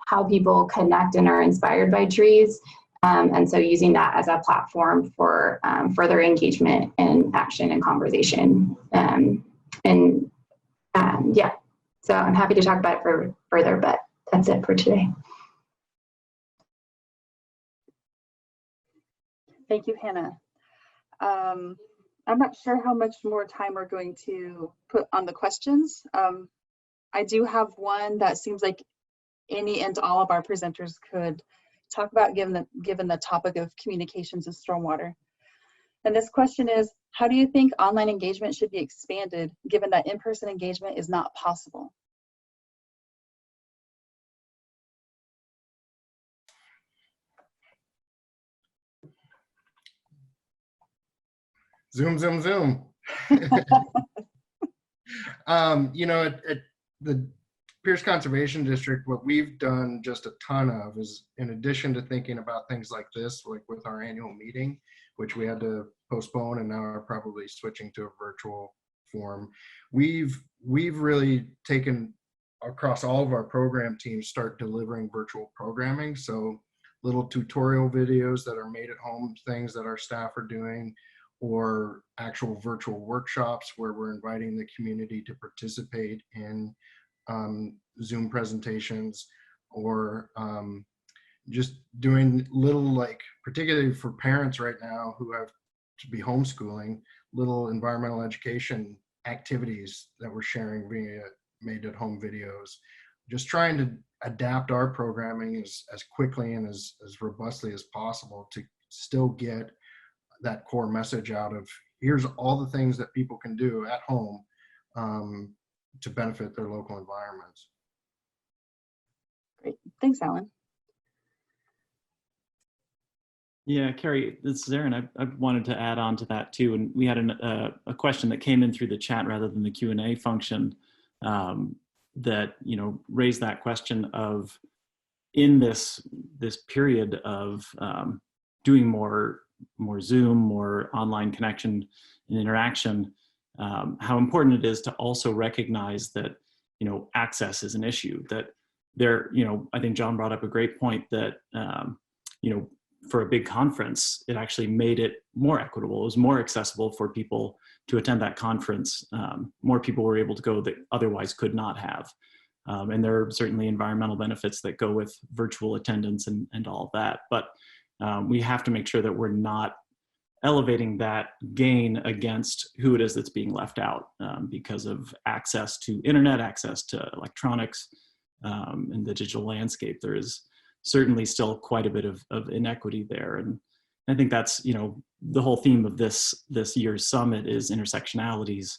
how people connect and are inspired by trees. And so using that as a platform for further engagement and action and conversation. Yeah, so I'm happy to talk about it further, but that's it for today. Thank you, Hannah. I'm not sure how much more time we're going to put on the questions. I do have one that seems like any and all of our presenters could talk about, given the topic of communications and stormwater. And this question is, how do you think online engagement should be expanded, given that in-person engagement is not possible? Zoom, zoom, zoom. You know, at the Pierce Conservation District, what we've done just a ton of is, in addition to thinking about things like this, like with our annual meeting, which we had to postpone and now are probably switching to a virtual form, we've really taken across all of our program teams, start delivering virtual programming. So little tutorial videos that are made at home, things that our staff are doing, or actual virtual workshops where we're inviting the community to participate in Zoom presentations, or just doing little, like, particularly for parents right now who have to be homeschooling, little environmental education activities that we're sharing via made at home videos, just trying to adapt our programming as quickly and as robustly as possible to still get that core message out of here's all the things that people can do at home to benefit their local environments. Great, thanks, Allan. Yeah, Carrie, this is Aaron. I wanted to add on to that too. And we had a question that came in through the chat rather than the Q&A function that, you know, raised that question of in this period of doing more Zoom, more online connection and interaction, how important it is to also recognize that, you know, access is an issue. That there, you know, I think John brought up a great point that, you know, for a big conference, it actually made it more equitable. It was more accessible for people to attend that conference. More people were able to go that otherwise could not have. And there are certainly environmental benefits that go with virtual attendance and all of that. But we have to make sure that we're not elevating that gain against who it is that's being left out because of access to internet, access to electronics, and the digital landscape. There is certainly still quite a bit of inequity there. And I think that's, you know, the whole theme of this year's summit is intersectionalities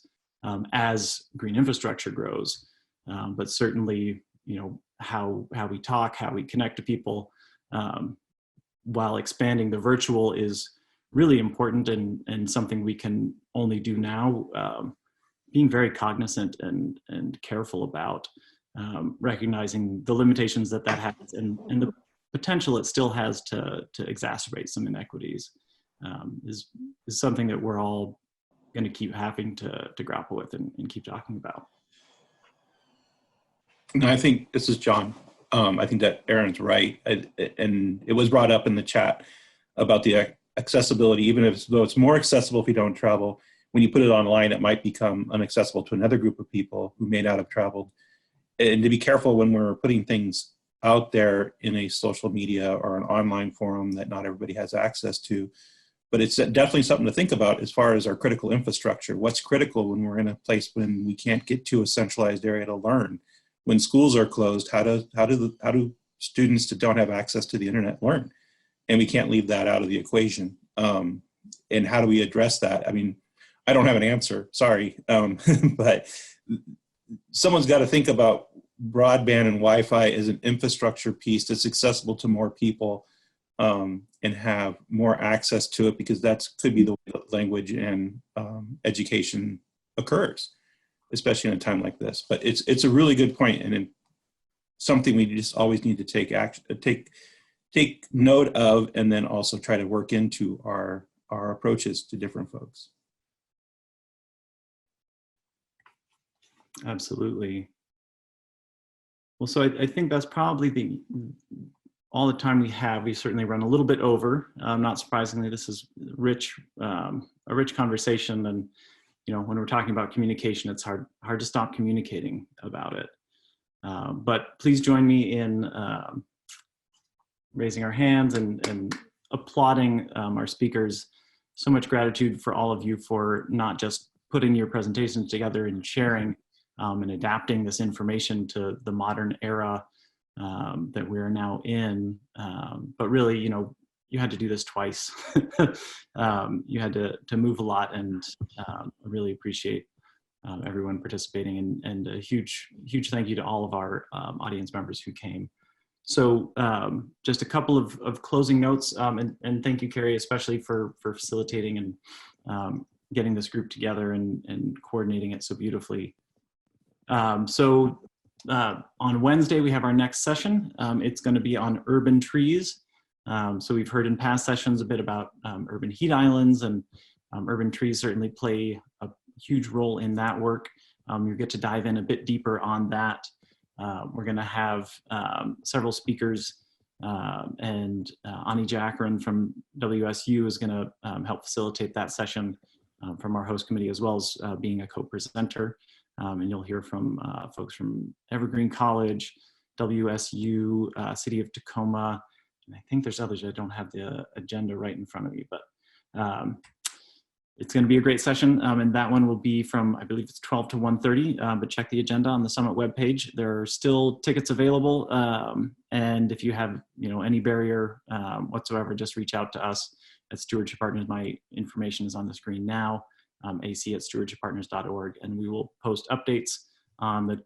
as green infrastructure grows. But certainly, you know, how we talk, how we connect to people while expanding the virtual is really important and something we can only do now, being very cognizant and careful about. Recognizing the limitations that has and the potential it still has to exacerbate some inequities is something that we're all going to keep having to grapple with and keep talking about. No, I think this is John. I think that Aaron's right, and it was brought up in the chat about the accessibility. Even though it's more accessible if you don't travel, when you put it online, it might become inaccessible to another group of people who may not have traveled. And to be careful when we're putting things out there in a social media or an online forum that not everybody has access to. But it's definitely something to think about as far as our critical infrastructure. What's critical when we're in a place when we can't get to a centralized area to learn? When schools are closed, how do students that don't have access to the internet learn? And we can't leave that out of the equation. And how do we address that? I mean, I don't have an answer, sorry, but someone's got to think about broadband and Wi-Fi as an infrastructure piece that's accessible to more people and have more access to it, because that could be the way that language and education occurs, especially in a time like this. But it's a really good point, and something we just always need to take note of, and then also try to work into our approaches to different folks. Absolutely. Well, so I think that's probably all the time we have. We certainly run a little bit over. Not surprisingly, this is a rich conversation, and you know, when we're talking about communication, it's hard to stop communicating about it. But please join me in raising our hands and applauding our speakers. So much gratitude for all of you for not just putting your presentations together and sharing and adapting this information to the modern era that we're now in. But really, you know, you had to do this twice. You had to move a lot, and I really appreciate everyone participating, and a huge thank you to all of our audience members who came. So just a couple of closing notes, and thank you, Carrie, especially for facilitating and getting this group together and coordinating it so beautifully. So on Wednesday, we have our next session. It's going to be on urban trees. So we've heard in past sessions a bit about urban heat islands, and urban trees certainly play a huge role in that work. You get to dive in a bit deeper on that. We're going to have several speakers, and Ani Jackaran from WSU is going to help facilitate that session from our host committee, as well as being a co-presenter. And you'll hear from folks from Evergreen College, WSU, City of Tacoma, and I think there's others. I don't have the agenda right in front of me, but It's going to be a great session, and that one will be from, I believe it's 12 to 1:30, but check the agenda on the Summit webpage. There are still tickets available, and if you have any barrier whatsoever, just reach out to us at Stewardship Partners. My information is on the screen now, ac@stewardshippartners.org, and we will post updates on the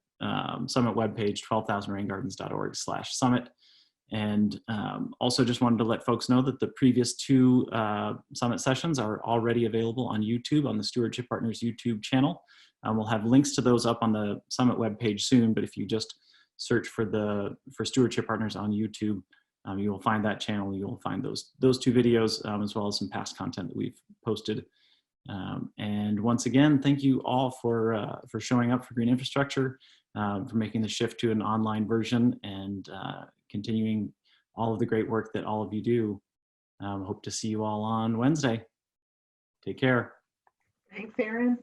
Summit webpage, 12,000rainGardens.org/summit. And also just wanted to let folks know that the previous 2 Summit sessions are already available on YouTube, on the Stewardship Partners YouTube channel. We'll have links to those up on the Summit webpage soon, but if you just search for Stewardship Partners on YouTube, you will find that channel. You will find those 2 videos, as well as some past content that we've posted. And once again, thank you all for showing up for Green Infrastructure, for making the shift to an online version, and continuing all of the great work that all of you do. Hope to see you all on Wednesday. Take care. Thanks, Aaron.